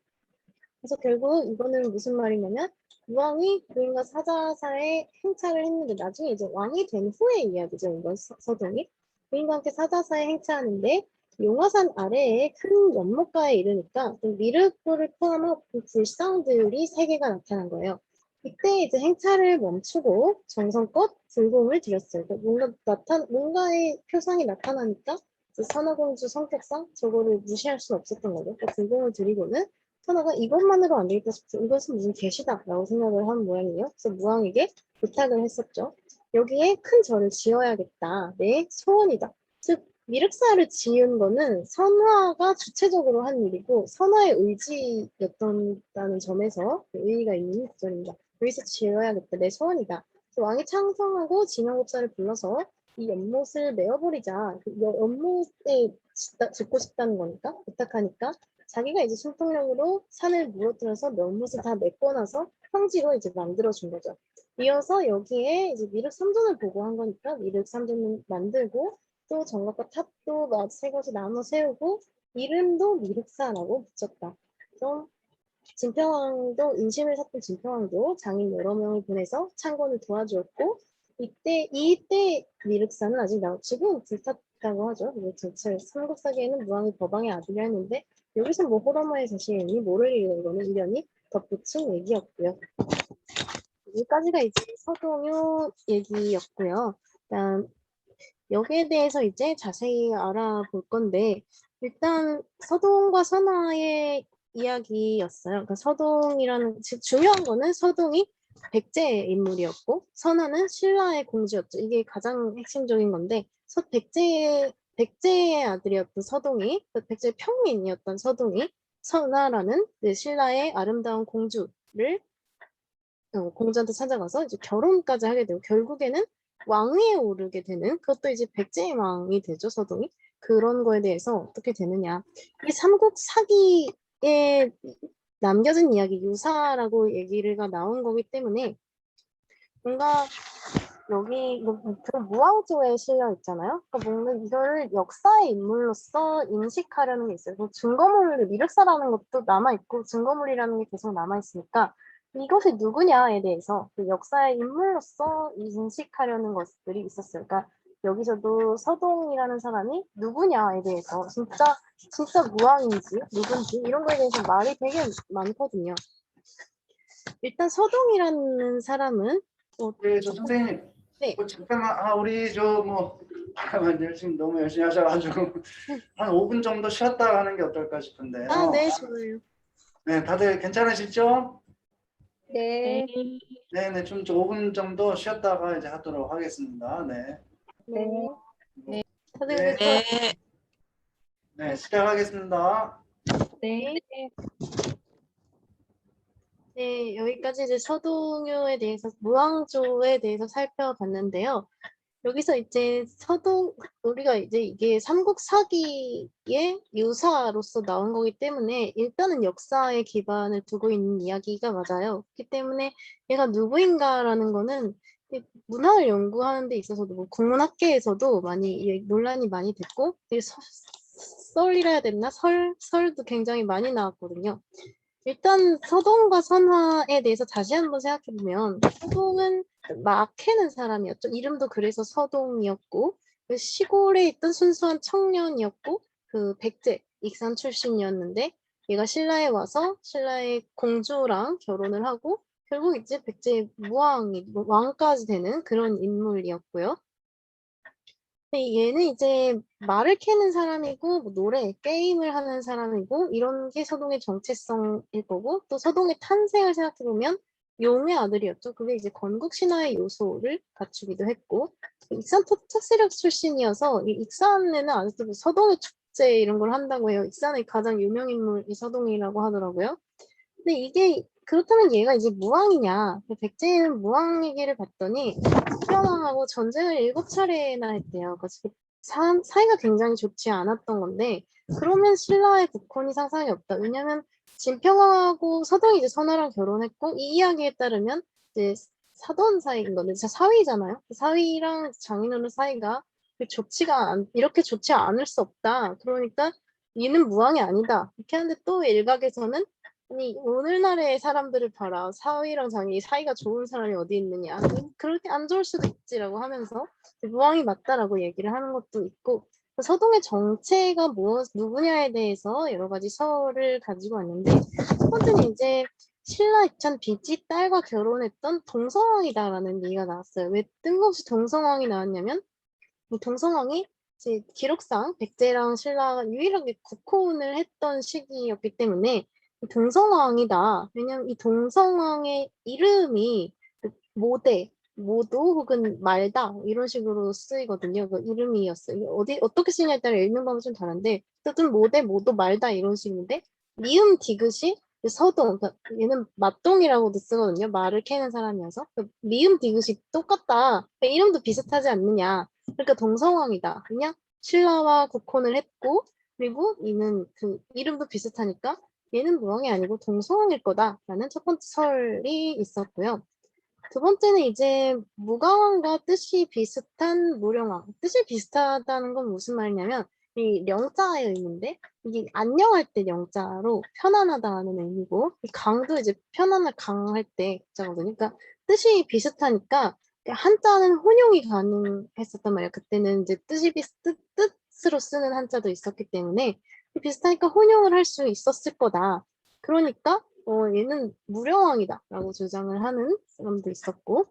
그래서 결국 이거는 무슨 말이냐면 왕이 부인과 사자사의 행차를 했는데 나중에 이제 왕이 된 후의 이야기죠. 이건 서동이. 부인과 함께 사자사에 행차하는데 용화산 아래에 큰 연못가에 이르니까 미륵불을 포함한 불상들이 세 개가 나타난 거예요. 이때 이제 행차를 멈추고 정성껏 불공을 들였어요. 그러니까 뭔가의 표상이 나타나니까 이제 선화공주 성격상 저거를 무시할 수는 없었던 거죠. 그러니까 불공을 들이고는 선화가 이것만으로 안 되겠다 싶어서 이것은 무슨 계시다라고 생각을 한 모양이에요. 그래서 무왕에게 부탁을 했었죠. 여기에 큰 절을 지어야겠다. 내 소원이다. 즉 미륵사를 지은 거는 선화가 주체적으로 한 일이고 선화의 의지였다는 점에서 의의가 있는 구절입니다. 여기서 지어야겠다. 내 소원이다. 그래서 왕이 창성하고 진영급사를 불러서 이 연못을 메어버리자. 그 연못에 짓고 싶다는 거니까 부탁하니까 자기가 이제 순통력으로 산을 무너뜨려서 연못을 다 메꿔놔서 평지로 이제 만들어준 거죠. 이어서 여기에 이제 미륵 삼존을 보고한 거니까 미륵 삼존을 만들고 또 정각과 탑도 세 곳에 나눠 세우고 이름도 미륵사라고 붙였다. 그래서 진평왕도 인심을 샀던 진평왕도 장인 여러 명을 보내서 창건을 도와주었고 이때 미륵사는 아직 지금 불탔다고 하죠. 전체 삼국사기에는 무왕이 법왕의 아들이 했는데 여기서 뭐 호러머의 자신이 모를 일이다 이거는 이련이 덧붙인 얘기였고요. 여기까지가 이제 서동요 얘기였고요. 일단 여기에 대해서 이제 자세히 알아볼 건데 일단 서동과 선화의 이야기였어요. 그러니까 서동이라는 중요한 거는 서동이 백제의 인물이었고 선화는 신라의 공주였죠. 이게 가장 핵심적인 건데 백제의 아들이었던 서동이 백제의 평민이었던 서동이 선화라는 신라의 아름다운 공주를 공주한테 찾아가서 이제 결혼까지 하게 되고 결국에는 왕위에 오르게 되는 그것도 이제 백제의 왕이 되죠 서동이. 그런 거에 대해서 어떻게 되느냐. 이 삼국 사기에 남겨진 이야기 유사라고 얘기가 나온 거기 때문에 뭔가 여기 그 무왕조에 실려 있잖아요. 그러니까 뭔가 이걸 역사의 인물로서 인식하려는 게 있어요. 증거물 미륵사라는 것도 남아 있고 증거물이라는 게 계속 남아 있으니까 이것이 누구냐에 대해서 그 역사의 인물로서 인식하려는 것들이 있었어요. 그러니까 여기서도 서동이라는 사람이 누구냐에 대해서 진짜 무왕인지 누군지 이런 거에 대해서 말이 되게 많거든요. 일단 서동이라는 사람은 네, 저 선생님. 네. 잠깐만, 우리 잠깐만요. 지금 너무 열심히 하셔가지고 한 5분 정도 쉬었다 하는 게 어떨까 싶은데요. 네, 좋아요. 네, 다들 괜찮으시죠? 네. 네, 좀 5분 정도 쉬었다가 이제 하도록 하겠습니다. 네. 네. 다들 네. 네. 네, 시작하겠습니다. 네. 네, 여기까지 이제 서동요에 대해서 무왕조에 대해서 살펴봤는데요. 여기서 이제 우리가 이제 이게 삼국 사기의 유사로서 나온 거기 때문에 일단은 역사에 기반을 두고 있는 이야기가 맞아요. 그렇기 때문에 얘가 누구인가라는 거는 문화를 연구하는 데 있어서도 뭐 국문학계에서도 많이 논란이 많이 됐고 썰이라 해야 되나? 설도 굉장히 많이 나왔거든요. 일단 서동과 선화에 대해서 다시 한번 생각해보면 서동은 막 캐는 사람이었죠. 이름도 그래서 서동이었고 그 시골에 있던 순수한 청년이었고 그 백제 익산 출신이었는데 얘가 신라에 와서 신라의 공주랑 결혼을 하고 결국 이제 백제 왕까지 되는 그런 인물이었고요. 근데 얘는 이제 말을 캐는 사람이고 뭐 노래, 게임을 하는 사람이고 이런 게 서동의 정체성일 거고 또 서동의 탄생을 생각해보면 용의 아들이었죠. 그게 이제 건국 신화의 요소를 갖추기도 했고 익산 특수력 출신이어서 이 익산에는 아직도 뭐 서동의 축제 이런 걸 한다고 해요. 익산의 가장 유명 인물이 서동이라고 하더라고요. 근데 이게 그렇다면 얘가 이제 무왕이냐? 백제는 무왕 얘기를 봤더니 수평왕하고 전쟁을 7차례나 했대요. 그래서 사이가 굉장히 좋지 않았던 건데 그러면 신라의 국혼이 상상이 없다. 왜냐면 진평왕하고 서동이 이제 선화랑 결혼했고 이 이야기에 따르면 이제 사돈 사이인 건데 진짜 사위잖아요. 사위랑 장인어른 사이가 이렇게 좋지 않을 수 없다. 그러니까 얘는 무왕이 아니다. 이렇게 하는데 또 일각에서는 아니 오늘날의 사람들을 봐라. 사위랑 장이 사이가 좋은 사람이 어디 있느냐. 그렇게 안 좋을 수도 있지라고 하면서 무왕이 맞다라고 얘기를 하는 것도 있고 서동의 정체가 누구냐에 대해서 여러 가지 설을 가지고 왔는데, 첫 번째는 이제 신라 입찬 비지 딸과 결혼했던 동성왕이다라는 얘기가 나왔어요. 왜 뜬금없이 동성왕이 나왔냐면, 이 동성왕이 이제 기록상 백제랑 신라가 유일하게 국혼을 했던 시기였기 때문에 이 동성왕이다. 왜냐면 이 동성왕의 이름이 그 모도 혹은 말다 이런 식으로 쓰이거든요. 그 이름이었어요. 이게 어떻게 쓰냐에 따라 읽는 방법이 좀 다른데 어쨌든 모도 말다 이런 식인데 미음 디귿이 그 서동, 그러니까 얘는 맞동이라고도 쓰거든요. 말을 캐는 사람이어서 그 미음 디귿이 똑같다. 그러니까 이름도 비슷하지 않느냐. 그러니까 동성왕이다. 그냥 신라와 국혼을 했고 그리고 이는 그 이름도 비슷하니까 얘는 무왕이 아니고 동성왕일 거다라는 첫 번째 설이 있었고요. 두 번째는 이제 무강왕과 뜻이 비슷한 무령왕. 뜻이 비슷하다는 건 무슨 말이냐면 이 령자의 의미인데 이게 안녕할 때 령자로 편안하다는 의미고 이 강도 이제 편안할 강할 때 자거든요. 그러니까 뜻이 비슷하니까 한자는 혼용이 가능했었단 말이에요. 그때는 이제 뜻으로 쓰는 한자도 있었기 때문에 비슷하니까 혼용을 할 수 있었을 거다. 그러니까 얘는 무령왕이다라고 주장을 하는 사람도 있었고,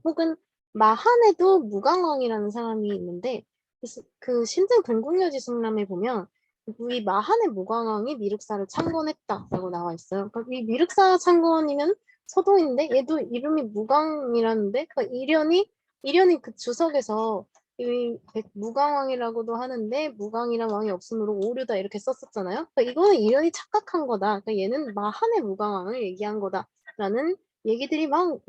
혹은 마한에도 무강왕이라는 사람이 있는데, 그 신증 동국여지승람에 보면 이 마한의 무강왕이 미륵사를 창건했다라고 나와 있어요. 그러니까 이 미륵사 창건이면 서동인데 얘도 이름이 무강이라는데, 그러니까 이련이 그 주석에서 이 무강왕이라고도 하는데 무강이란 왕이 없으므로 오류다 이렇게 썼었잖아요. 그러니까 이거는 이련이 착각한 거다. 그러니까 얘는 마한의 무강왕을 얘기한 거다라는 얘기들이 막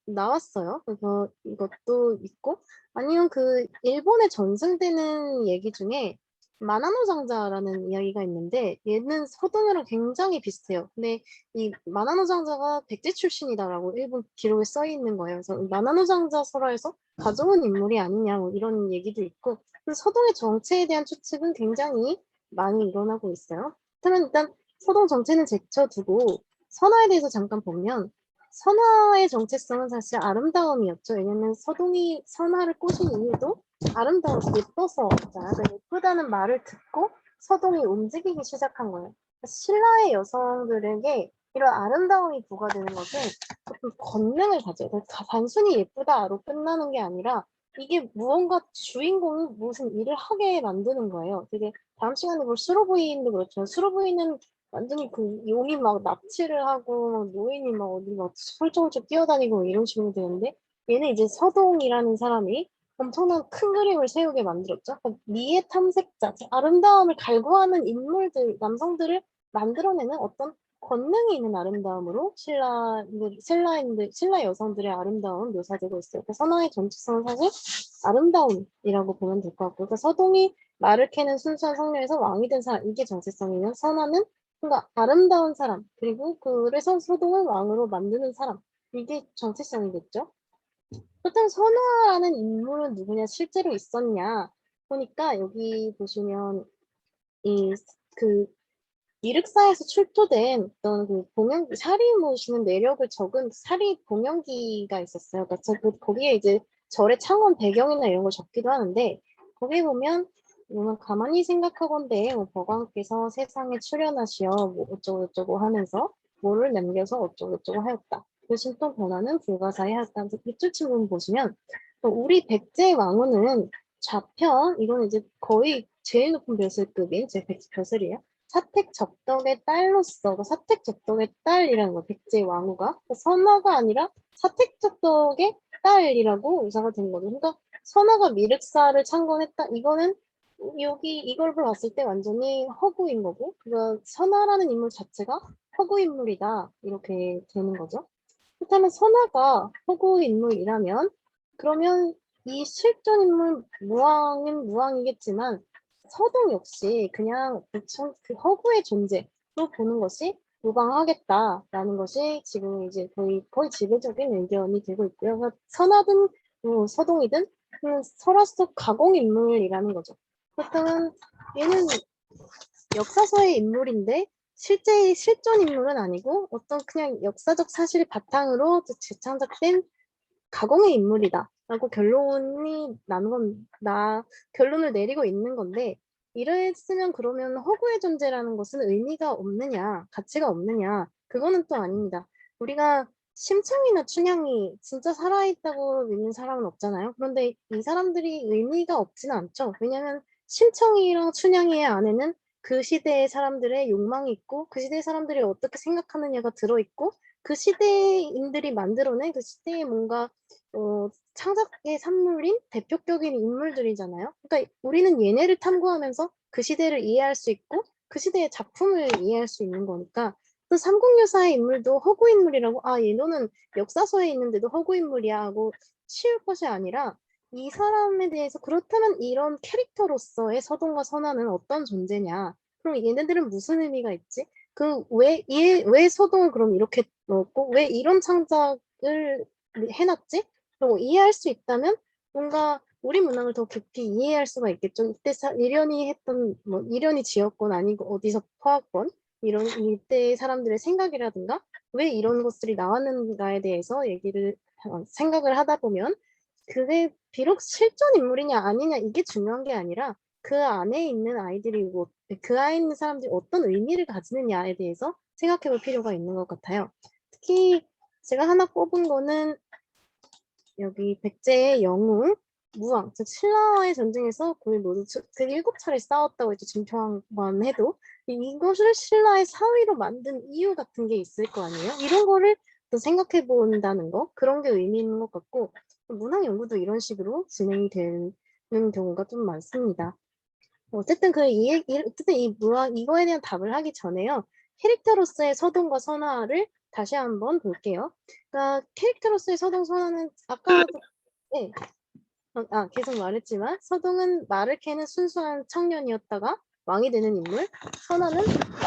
나왔어요. 그래서 이것도 있고 아니면 그 일본에 전승되는 얘기 중에 마나노 장자라는 이야기가 있는데 얘는 서동이랑 굉장히 비슷해요. 근데 이 마나노 장자가 백제 출신이다라고 일본 기록에 써 있는 거예요. 그래서 마나노 장자 설화에서 가져온 인물이 아니냐 뭐 이런 얘기도 있고 그래서 서동의 정체에 대한 추측은 굉장히 많이 일어나고 있어요. 그러면 일단 서동 정체는 제쳐두고 선화에 대해서 잠깐 보면 선화의 정체성은 사실 아름다움이었죠. 왜냐면 서동이 선화를 꼬신 이유도 아름다워 예뻐서잖아요. 그러니까 예쁘다는 말을 듣고 서동이 움직이기 시작한 거예요. 신라의 여성들에게 이런 아름다움이 부과되는 것은 조금 권능을 가져요. 단순히 예쁘다로 끝나는 게 아니라 이게 무언가 주인공이 무슨 일을 하게 만드는 거예요. 되게 다음 시간에 볼 수로부인도 그렇죠. 수로부인은 완전히 그 용이 막 납치를 하고 막 노인이 막 어디 막 훌쩍훌쩍 뛰어다니고 이런 식으로 되는데 얘는 이제 서동이라는 사람이 엄청난 큰 그림을 세우게 만들었죠. 그러니까 미의 탐색자, 아름다움을 갈구하는 인물들, 남성들을 만들어내는 어떤 권능이 있는 아름다움으로 신라 여성들의 아름다움 묘사되고 있어요. 그래서 선화의 전체성은 사실 아름다움이라고 보면 될 것 같고, 그러니까 서동이 말을 캐는 순수한 성녀에서 왕이 된 사람, 이게 정체성이면 선화는 뭔가 아름다운 사람, 그리고 그래서 서동을 왕으로 만드는 사람, 이게 정체성이겠죠. 그렇다면 선화라는 인물은 누구냐, 실제로 있었냐 보니까 여기 보시면 이 그 미륵사에서 출토된 어떤 그 봉영기, 사리 모시는 내력을 적은 사리 봉영기가 있었어요. 그러니까 거기에 이제 절의 창원 배경이나 이런 걸 적기도 하는데 거기에 보면 가만히 생각하건대 뭐 법왕께서 세상에 출현하시어 뭐 어쩌고저쩌고 하면서 뭐를 남겨서 어쩌고저쩌고 하였다. 그 신통 변화는 불가사의 하였다. 밑줄 친 부분 보시면 우리 백제 왕후는 좌편 이거는 이제 거의 제일 높은 벼슬급인 제 백제 벼슬이에요. 사택적덕의 딸로서 사택적덕의 딸이라는 거 백제 왕후가 선화가 아니라 사택적덕의 딸이라고 의사가 된 거죠. 그러니까 선화가 미륵사를 창건했다. 이거는 여기 이걸 봤을 때 완전히 허구인 거고, 그러니까 선화라는 인물 자체가 허구 인물이다 이렇게 되는 거죠. 그렇다면 선화가 허구 인물이라면 그러면 이 실존 인물 무왕은 무왕이겠지만 서동 역시 그냥 그 허구의 존재로 보는 것이 무방하겠다라는 것이 지금 이제 거의 지배적인 의견이 되고 있고요. 그래서 선하든 서동이든 설화 속 가공 인물이라는 거죠. 그렇다면 얘는 역사서의 인물인데 실존 인물은 아니고 어떤 그냥 역사적 사실을 바탕으로 재창작된 가공의 인물이다. 라고 결론을 내리고 있는 건데, 이랬으면 그러면 허구의 존재라는 것은 의미가 없느냐, 가치가 없느냐, 그거는 또 아닙니다. 우리가 심청이나 춘향이 진짜 살아있다고 믿는 사람은 없잖아요. 그런데 이 사람들이 의미가 없지는 않죠. 왜냐하면 심청이랑 춘향이의 안에는 그 시대의 사람들의 욕망이 있고 그 시대의 사람들이 어떻게 생각하느냐가 들어있고 그 시대인들이 만들어낸 그 시대의 뭔가 창작의 산물인 대표격인 인물들이잖아요. 그러니까 우리는 얘네를 탐구하면서 그 시대를 이해할 수 있고 그 시대의 작품을 이해할 수 있는 거니까 또 삼국유사의 인물도 허구 인물이라고 얘는 역사서에 있는데도 허구 인물이야 하고 치울 것이 아니라 이 사람에 대해서 그렇다면 이런 캐릭터로서의 서동과 선아는 어떤 존재냐? 그럼 얘네들은 무슨 의미가 있지? 왜 서동을 그럼 이렇게 넣었고 왜 이런 창작을 해놨지? 그리고 이해할 수 있다면 뭔가 우리 문학을 더 깊이 이해할 수가 있겠죠. 이때 이련이 지었건 아니고 어디서 퍼왔건 이런 이때 사람들의 생각이라든가 왜 이런 것들이 나왔는가에 대해서 생각을 하다 보면 그게 비록 실존 인물이냐 아니냐 이게 중요한 게 아니라 그 안에 있는 그 안에 있는 사람들이 어떤 의미를 가지느냐에 대해서 생각해 볼 필요가 있는 것 같아요. 특히 제가 하나 꼽은 거는 여기 백제의 영웅, 무왕, 즉 신라와의 전쟁에서 거의 모두 그 7차례 싸웠다고 했죠. 진평만 해도 이것을 신라의 사위로 만든 이유 같은 게 있을 거 아니에요. 이런 거를 또 생각해 본다는 거 그런 게 의미 있는 것 같고 문학 연구도 이런 식으로 진행이 되는 경우가 좀 많습니다. 어쨌든 이 무학 이거에 대한 답을 하기 전에요. 캐릭터로서의 서동과 선화를 다시 한번 볼게요. 그러니까 캐릭터로서의 서동 선화는 아까도 네, 계속 말했지만 서동은 말을 캐는 순수한 청년이었다가 왕이 되는 인물, 선화는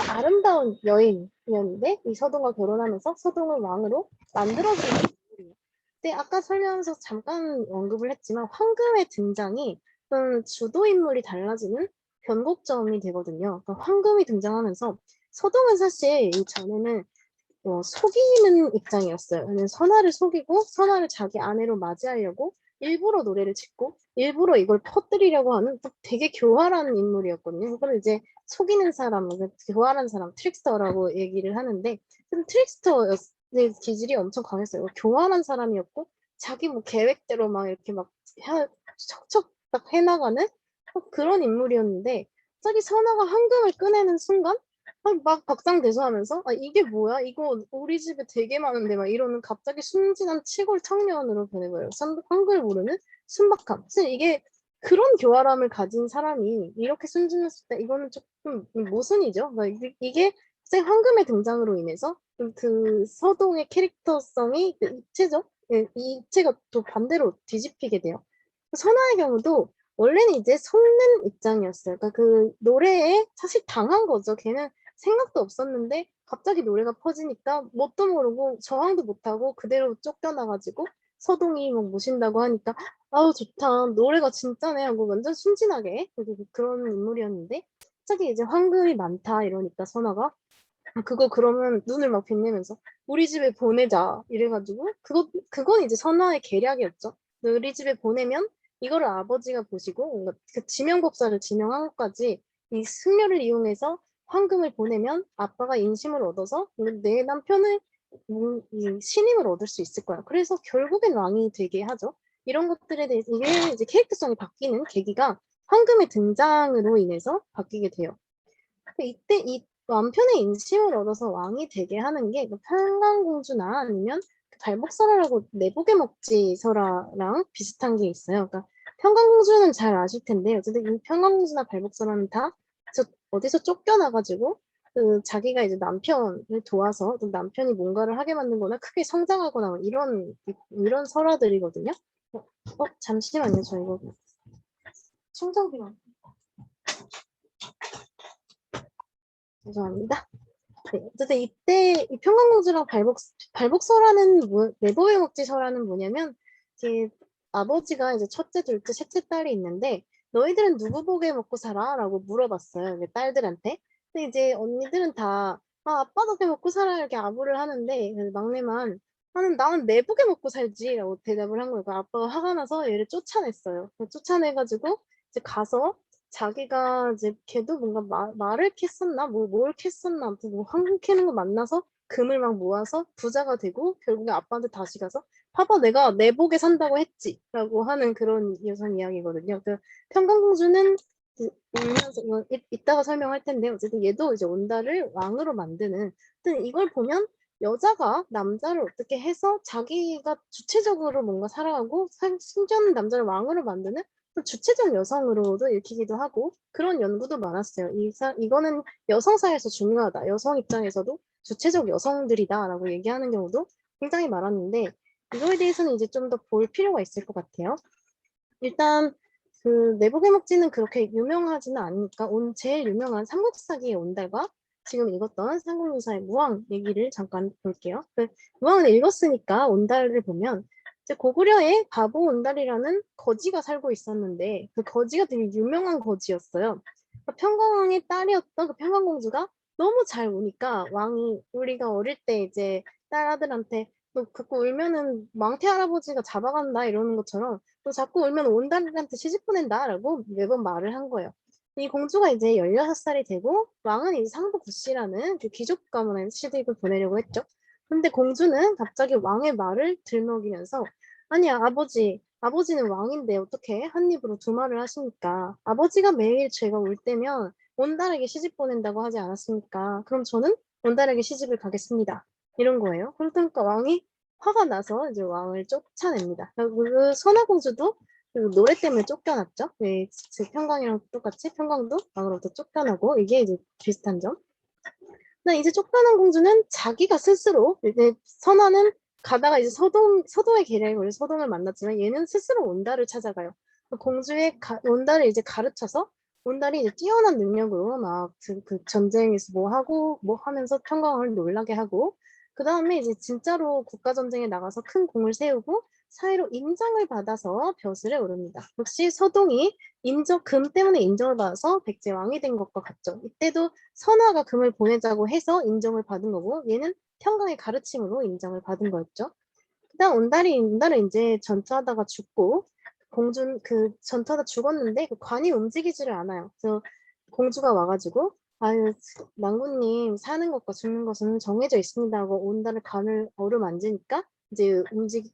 아름다운 여인이었는데 이 서동과 결혼하면서 서동을 왕으로 만들어주는 인물이에요. 근데 아까 설명하면서 잠깐 언급을 했지만 황금의 등장이 주도 인물이 달라지는 변곡점이 되거든요. 그러니까 황금이 등장하면서 서동은 사실 이전에는 속이는 입장이었어요. 선아를 속이고 선아를 자기 아내로 맞이하려고 일부러 노래를 짓고 일부러 이걸 퍼뜨리려고 하는 되게 교활한 인물이었거든요. 그걸 이제 속이는 사람, 교활한 사람, 트릭스터라고 얘기를 하는데 트릭스터의 기질이 엄청 강했어요. 교활한 사람이었고 자기 계획대로 막 이렇게 척척 딱 해나가는 그런 인물이었는데 갑자기 선아가 황금을 꺼내는 순간 막 박상대소하면서 이게 뭐야? 이거 우리 집에 되게 많은데 막 이러는 갑자기 순진한 시골 청년으로 변해버려요. 한글 모르는 순박함. 사실 이게 그런 교활함을 가진 사람이 이렇게 순진했을 때 이거는 조금 모순이죠. 그러니까 이게 황금의 등장으로 인해서 그 서동의 캐릭터성이 입체적, 이 입체가 또 반대로 뒤집히게 돼요. 선아의 경우도 원래는 이제 속는 입장이었어요. 그러니까 그 노래에 사실 당한 거죠. 걔는 생각도 없었는데 갑자기 노래가 퍼지니까 뭣도 모르고 저항도 못하고 그대로 쫓겨나가지고 서동이 막 모신다고 하니까 아우 좋다 노래가 진짜네 하고 완전 순진하게 그런 인물이었는데 갑자기 이제 황금이 많다 이러니까 선아가 그거 그러면 눈을 막 빛내면서 우리 집에 보내자 이래가지고 그건 이제 선아의 계략이었죠. 우리 집에 보내면 이거를 아버지가 보시고 뭔가 그 지명법사를 지명한 것까지 이 승려를 이용해서 황금을 보내면 아빠가 인심을 얻어서 내 남편을 이 신임을 얻을 수 있을 거야. 그래서 결국엔 왕이 되게 하죠. 이런 것들에 대해서 이게 이제 캐릭터성이 바뀌는 계기가 황금의 등장으로 인해서 바뀌게 돼요. 이때 이 남편의 인심을 얻어서 왕이 되게 하는 게 평강공주나 아니면 발복설화라고 내복의 먹지 설화랑 비슷한 게 있어요. 그러니까 평강공주는 잘 아실 텐데 어쨌든 이 평강공주나 발복설화는 다 어디서 쫓겨나가지고 자기가 이제 남편을 도와서 남편이 뭔가를 하게 만든거나 크게 성장하거나 이런 설화들이거든요. 잠시만요, 저 이거 충전기가 죄송합니다. 네, 어쨌든 이때 이 평강공주랑 발복설화는 내복의 먹지설화는 뭐냐면 이제 아버지가 이제 첫째, 둘째, 셋째 딸이 있는데 너희들은 누구 보게 먹고 살아? 라고 물어봤어요. 딸들한테. 근데 이제 언니들은 다 아빠 덕에 먹고 살아 이렇게 아부를 하는데 막내만 나는 내복에 먹고 살지라고 대답을 한 거예요. 그러니까 아빠가 화가 나서 얘를 쫓아냈어요. 쫓아내가지고 이제 가서 자기가 이제 걔도 뭔가 말을 캤었나 뭘 캤었나 아무튼 뭐 황금 캐는 거 만나서 금을 막 모아서 부자가 되고 결국에 아빠한테 다시 가서 봐봐 내가 내복에 산다고 했지라고 하는 그런 여성 이야기거든요. 그 평강공주는 울면서 이따가 설명할 텐데 어쨌든 얘도 이제 온달을 왕으로 만드는 하여튼 이걸 보면 여자가 남자를 어떻게 해서 자기가 주체적으로 뭔가 살아가고 심지어는 남자를 왕으로 만드는 또 주체적 여성으로도 읽히기도 하고 그런 연구도 많았어요. 이거는 여성사에서 중요하다. 여성 입장에서도 주체적 여성들이다라고 얘기하는 경우도 굉장히 많았는데 이거에 대해서는 이제 좀 더 볼 필요가 있을 것 같아요. 일단 그 내복의 목지는 그렇게 유명하지는 않으니까 제일 유명한 삼국사기의 온달과 지금 읽었던 삼국유사의 무왕 얘기를 잠깐 볼게요. 무왕을 읽었으니까 온달을 보면 이제 고구려에 바보 온달이라는 거지가 살고 있었는데 그 거지가 되게 유명한 거지였어요. 그러니까 평강왕의 딸이었던 그 평강공주가 너무 잘 우니까 왕이 우리가 어릴 때 이제 딸아들한테 너 자꾸 울면은 망태 할아버지가 잡아간다 이러는 것처럼 너 자꾸 울면 온달한테 시집 보낸다라고 매번 말을 한 거예요. 이 공주가 이제 16살이 되고 왕은 이제 상부 구씨라는 그 귀족 가문에 시집을 보내려고 했죠. 근데 공주는 갑자기 왕의 말을 들먹이면서 아니야 아버지는 왕인데 어떻게 한 입으로 두 말을 하십니까? 아버지가 매일 제가 울 때면 온달에게 시집 보낸다고 하지 않았습니까? 그럼 저는 온달에게 시집을 가겠습니다. 이런 거예요. 그러니까 왕이 화가 나서 이제 왕을 쫓아냅니다. 그 선화공주도 그 노래 때문에 쫓겨났죠. 네, 평강이랑 똑같이 평강도 왕으로부터 쫓겨나고 이게 이제 비슷한 점. 근데 이제 쫓겨난 공주는 자기가 스스로 이제 선화는 가다가 이제 서도의 계략에 걸려 서동을 만났지만 얘는 스스로 온달을 찾아가요. 공주의 온달을 이제 가르쳐서 온달이 이제 뛰어난 능력으로 막 그 전쟁에서 뭐 하고 뭐 하면서 평강을 놀라게 하고 그 다음에 이제 진짜로 국가 전쟁에 나가서 큰 공을 세우고 사회로 인정을 받아서 벼슬에 오릅니다. 역시 서동이 금 때문에 인정을 받아서 백제왕이 된 것과 같죠. 이때도 선화가 금을 보내자고 해서 인정을 받은 거고 얘는 평강의 가르침으로 인정을 받은 거였죠. 그다음 온달은 이제 전투하다가 죽고 그 전투하다 죽었는데 그 관이 움직이지를 않아요. 그래서 공주가 와가지고 아유 낭군님 사는 것과 죽는 것은 정해져 있습니다 하고 온달을 관을 어루만지니까 이제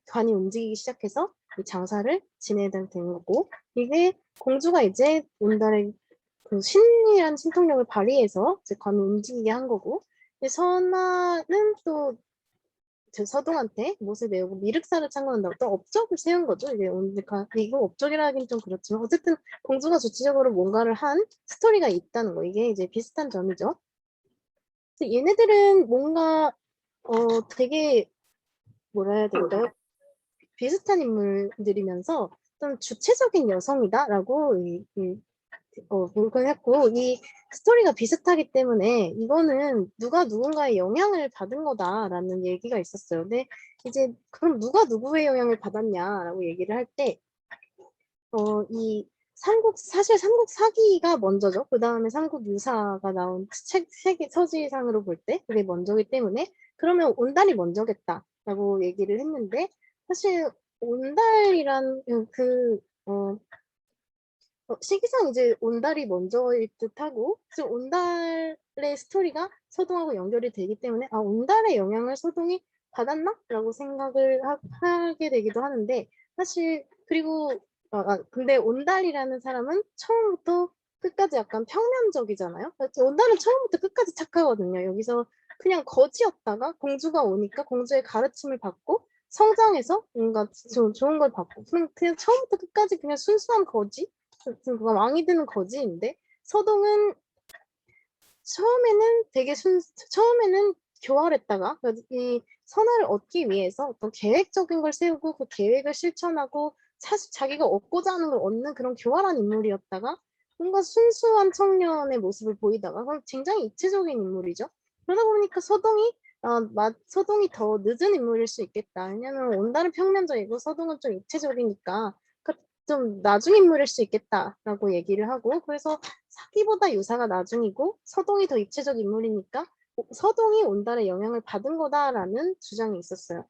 관이 움직이기 시작해서 장사를 지내야 되는 거고 이게 공주가 이제 온달의 그 신이란 신통력을 발휘해서 이제 관을 움직이게 한 거고 선아는 또 서동한테 못을 배우고 미륵사를 창건한다고 또 업적을 세운 거죠. 이게 이거 업적이라 하긴 좀 그렇지만 어쨌든 공주가 주체적으로 뭔가를 한 스토리가 있다는 거 이게 이제 비슷한 점이죠. 얘네들은 뭔가 되게 뭐라 해야 될까요? 비슷한 인물들이면서 좀 주체적인 여성이다라고 했고 이 스토리가 비슷하기 때문에 이거는 누가 누군가의 영향을 받은 거다라는 얘기가 있었어요. 근데 이제 그럼 누가 누구의 영향을 받았냐라고 얘기를 할 때 사실 삼국 사기가 먼저죠. 그 다음에 삼국 유사가 나온 세계 서지상으로 볼 때 그게 먼저기 때문에 그러면 온달이 먼저겠다라고 얘기를 했는데 사실 온달이란 시기상 이제 온달이 먼저일 듯하고 지금 온달의 스토리가 서동하고 연결이 되기 때문에 온달의 영향을 서동이 받았나? 라고 생각을 하게 되기도 하는데 사실 그리고 근데 온달이라는 사람은 처음부터 끝까지 약간 평면적이잖아요. 온달은 처음부터 끝까지 착하거든요. 여기서 그냥 거지였다가 공주가 오니까 공주의 가르침을 받고 성장해서 뭔가 좋은 걸 받고 그냥 처음부터 끝까지 그냥 순수한 거지? 그가 왕이 되는 거지인데 서동은 처음에는 교활했다가 이 선화를 얻기 위해서 어떤 계획적인 걸 세우고 그 계획을 실천하고 사실 자기가 얻고자 하는 걸 얻는 그런 교활한 인물이었다가 뭔가 순수한 청년의 모습을 보이다가 그럼 굉장히 입체적인 인물이죠. 그러다 보니까 서동이 더 늦은 인물일 수 있겠다. 왜냐면 온달은 평면적이고 서동은 좀 입체적이니까 좀 나중 인물일 수 있겠다라고 얘기를 하고 그래서 사기보다 유사가 나중이고 서동이 더 입체적 인물이니까 서동이 온달의 영향을 받은 거다라는 주장이 있었어요.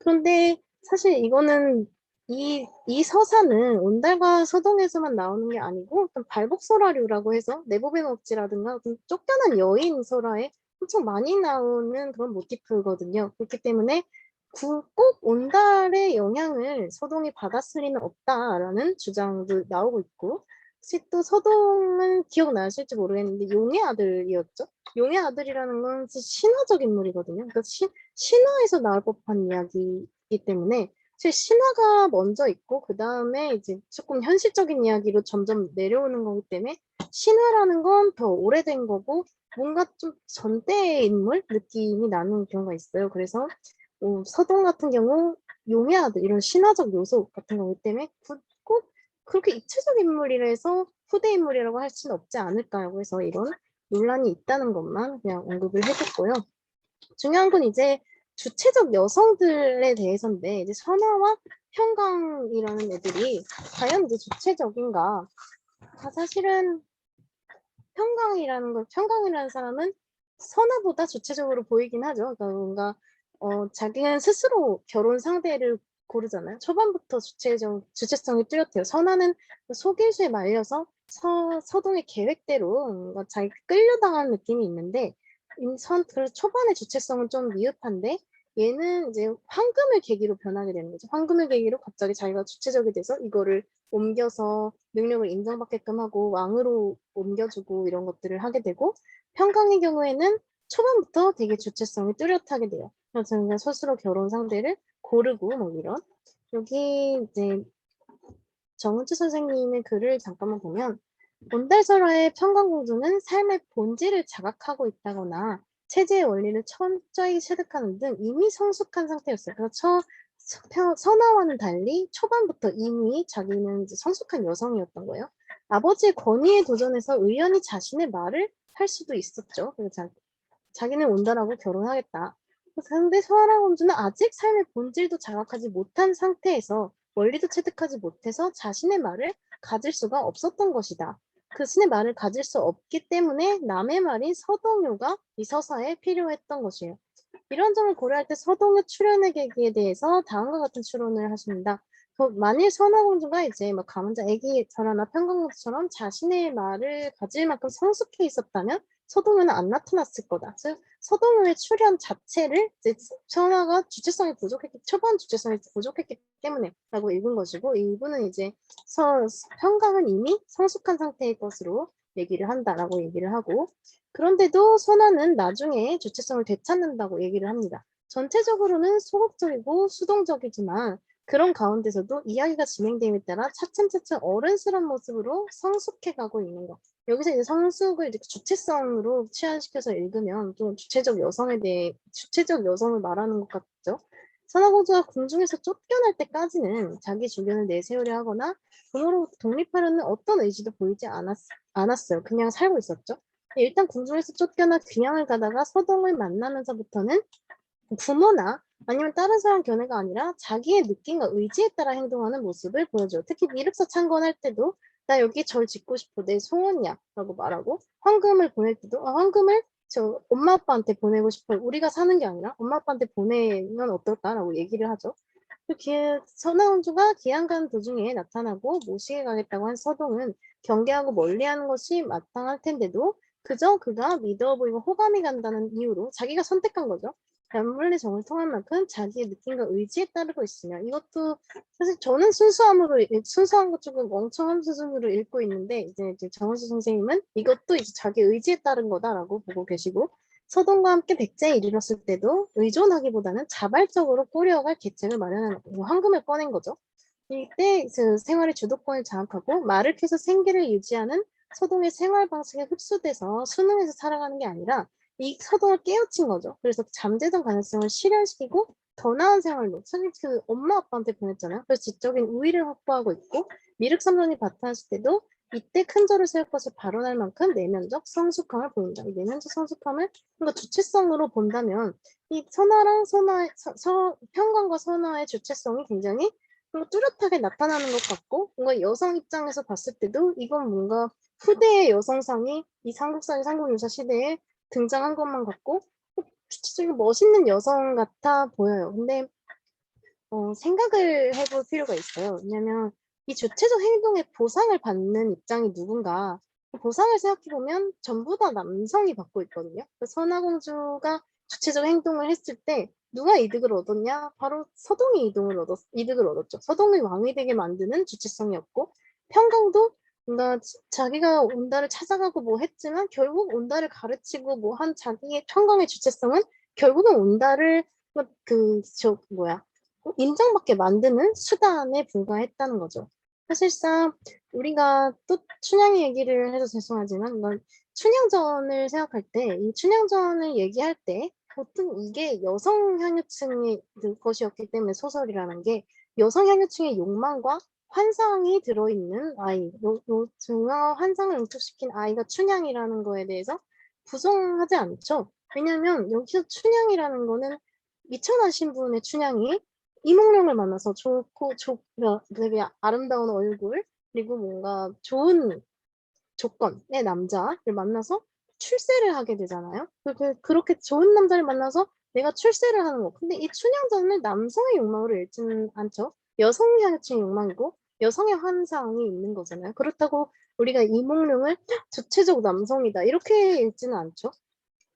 그런데 사실 이거는 이 서사는 온달과 서동에서만 나오는 게 아니고 어떤 발복설화류라고 해서 내부배는 억지라든가 어떤 쫓겨난 여인 설화에 엄청 많이 나오는 그런 모티프거든요. 그렇기 때문에 꼭 온달의 영향을 서동이 받았을 리는 없다라는 주장도 나오고 있고, 혹시 또 서동은 기억나실지 모르겠는데 용의 아들이었죠. 용의 아들이라는 건 신화적 인물이거든요. 그러니까 신화에서 나올 법한 이야기이기 때문에 사실 신화가 먼저 있고 그 다음에 이제 조금 현실적인 이야기로 점점 내려오는 거기 때문에 신화라는 건 더 오래된 거고 뭔가 좀 전대의 인물 느낌이 나는 경우가 있어요. 그래서 서동 같은 경우 용의 아들 이런 신화적 요소 같은 거기 때문에 꼭 그렇게 입체적 인물이라 해서 후대 인물이라고 할 수는 없지 않을까요? 그래서 이런 논란이 있다는 것만 그냥 언급을 해줬고요. 중요한 건 이제 주체적 여성들에 대해서인데 이제 선화와 평강이라는 애들이 과연 이제 주체적인가? 사실은 평강이라는 사람은 선화보다 주체적으로 보이긴 하죠. 그러니까 뭔가 자기는 스스로 결혼 상대를 고르잖아요. 초반부터 주체성이 뚜렷해요. 선화는 속일수에 말려서 서동의 계획대로 뭔가 자기 끌려당하는 느낌이 있는데 그래서 초반에 주체성은 좀 미흡한데 얘는 이제 황금을 계기로 변하게 되는 거죠. 황금을 계기로 갑자기 자기가 주체적이 돼서 이거를 옮겨서 능력을 인정받게끔 하고 왕으로 옮겨주고 이런 것들을 하게 되고, 평강의 경우에는 초반부터 되게 주체성이 뚜렷하게 돼요. 그래서 그냥 스스로 결혼 상대를 고르고 뭐 이런. 여기 이제 정은주 선생님의 글을 잠깐만 보면 온달설화의 평강공주는 삶의 본질을 자각하고 있다거나 체제의 원리를 철저히 체득하는 등 이미 성숙한 상태였어요. 그래서 선화와는 달리 초반부터 이미 자기는 이제 성숙한 여성이었던 거예요. 아버지의 권위에 도전해서 의연히 자신의 말을 할 수도 있었죠. 그래서 자기는 온달하고 결혼하겠다. 그런데 소아라 공주는 아직 삶의 본질도 자각하지 못한 상태에서 원리도 체득하지 못해서 자신의 말을 가질 수가 없었던 것이다. 그 신의 말을 가질 수 없기 때문에 남의 말인 서동요가 이 서사에 필요했던 것이에요. 이런 점을 고려할 때 서동요 출연의 계기에 대해서 다음과 같은 추론을 하십니다. 만일 선화공주가 이제 막 가문자 애기 설화나 평강공주처럼 자신의 말을 가질 만큼 성숙해 있었다면 서동요는 안 나타났을 거다. 즉 서동요의 출연 자체를 이제 선화가 초반 주체성이 부족했기 때문에라고 읽은 것이고, 일부는 이제 평강은 이미 성숙한 상태의 것으로 얘기를 한다라고 얘기를 하고, 그런데도 선화는 나중에 주체성을 되찾는다고 얘기를 합니다. 전체적으로는 소극적이고 수동적이지만 그런 가운데서도 이야기가 진행됨에 따라 차츰차츰 어른스러운 모습으로 성숙해가고 있는 것. 여기서 이제 성숙을 이제 주체성으로 치환시켜서 읽으면 좀 주체적 여성을 말하는 것 같죠. 선화공주가 궁중에서 쫓겨날 때까지는 자기 주견을 내세우려 하거나 부모로 독립하려는 어떤 의지도 보이지 않았어요. 그냥 살고 있었죠. 일단 궁중에서 쫓겨나 귀향을 가다가 서동을 만나면서부터는 부모나 아니면 다른 사람 견해가 아니라 자기의 느낌과 의지에 따라 행동하는 모습을 보여줘요. 특히 미륵서 창건할 때도 나 여기 절 짓고 싶어, 내 소원이야 라고 말하고, 황금을 보낼 때도 황금을 저 엄마 아빠한테 보내고 싶어요. 우리가 사는 게 아니라 엄마 아빠한테 보내면 어떨까라고 얘기를 하죠. 선화공주가 귀양 가는 도중에 나타나고 모시게 가겠다고 한 서동은 경계하고 멀리하는 것이 마땅할 텐데도 그저 그가 믿어 보이고 호감이 간다는 이유로 자기가 선택한 거죠. 남물의 정을 통한 만큼 자기의 느낌과 의지에 따르고 있으며, 이것도 사실 저는 순수한 것 조금 멍청한 수준으로 읽고 있는데 이제 정은수 선생님은 이것도 이제 자기 의지에 따른 거다라고 보고 계시고, 서동과 함께 백제에 이르렀을 때도 의존하기보다는 자발적으로 꾸려갈 계책을 마련하는 황금을 꺼낸 거죠. 이때 그 생활의 주도권을 장악하고 말을 캐서 생계를 유지하는 서동의 생활 방식에 흡수돼서 순응해서 살아가는 게 아니라 이 서동을 깨우친 거죠. 그래서 잠재적 가능성을 실현시키고 더 나은 생활로, 사실 그 엄마 아빠한테 보냈잖아요. 그래서 지적인 우위를 확보하고 있고, 미륵삼선이 바탕했을 때도 이때 큰 절을 세울 것을 발언할 만큼 내면적 성숙함을 보인다. 이 내면적 성숙함을 뭔가 주체성으로 본다면 이 평강과 선화의 주체성이 굉장히 뭔가 뚜렷하게 나타나는 것 같고, 뭔가 여성 입장에서 봤을 때도 이건 뭔가 후대의 여성상이 이 삼국사의 삼국유사 시대에 등장한 것만 같고 주체적인 멋있는 여성 같아 보여요. 근데 생각을 해볼 필요가 있어요. 왜냐면 이 주체적 행동의 보상을 받는 입장이 누군가, 그 보상을 생각해보면 전부 다 남성이 받고 있거든요. 그 선화공주가 주체적 행동을 했을 때 누가 이득을 얻었냐? 바로 서동이 이득을 얻었죠. 서동이 왕이 되게 만드는 주체성이었고, 평강도 뭔가 자기가 온다를 찾아가고 뭐 했지만 결국 온다를 가르치고 뭐 한 자기의 평강의 주체성은 결국은 온다를 인정받게 만드는 수단에 불과했다는 거죠. 사실상 우리가 또 춘향 얘기를 해서 죄송하지만 춘향전을 생각할 때, 이 춘향전을 얘기할 때 보통 이게 여성 향유층의 것이었기 때문에 소설이라는 게 여성 향유층의 욕망과 환상이 들어있는 아이, 중요한 환상을 응축시킨 아이가 춘향이라는 거에 대해서 부정하지 않죠. 왜냐하면 여기서 춘향이라는 거는 미천한 신분의 춘향이 이몽룡을 만나서 되게 아름다운 얼굴 그리고 뭔가 좋은 조건의 남자를 만나서 출세를 하게 되잖아요. 그렇게 좋은 남자를 만나서 내가 출세를 하는 거. 근데 이 춘향전을 남성의 욕망으로 읽지는 않죠. 여성의 욕망이고 여성의 환상이 있는 거잖아요. 그렇다고 우리가 이몽룡을 주체적 남성이다 이렇게 읽지는 않죠.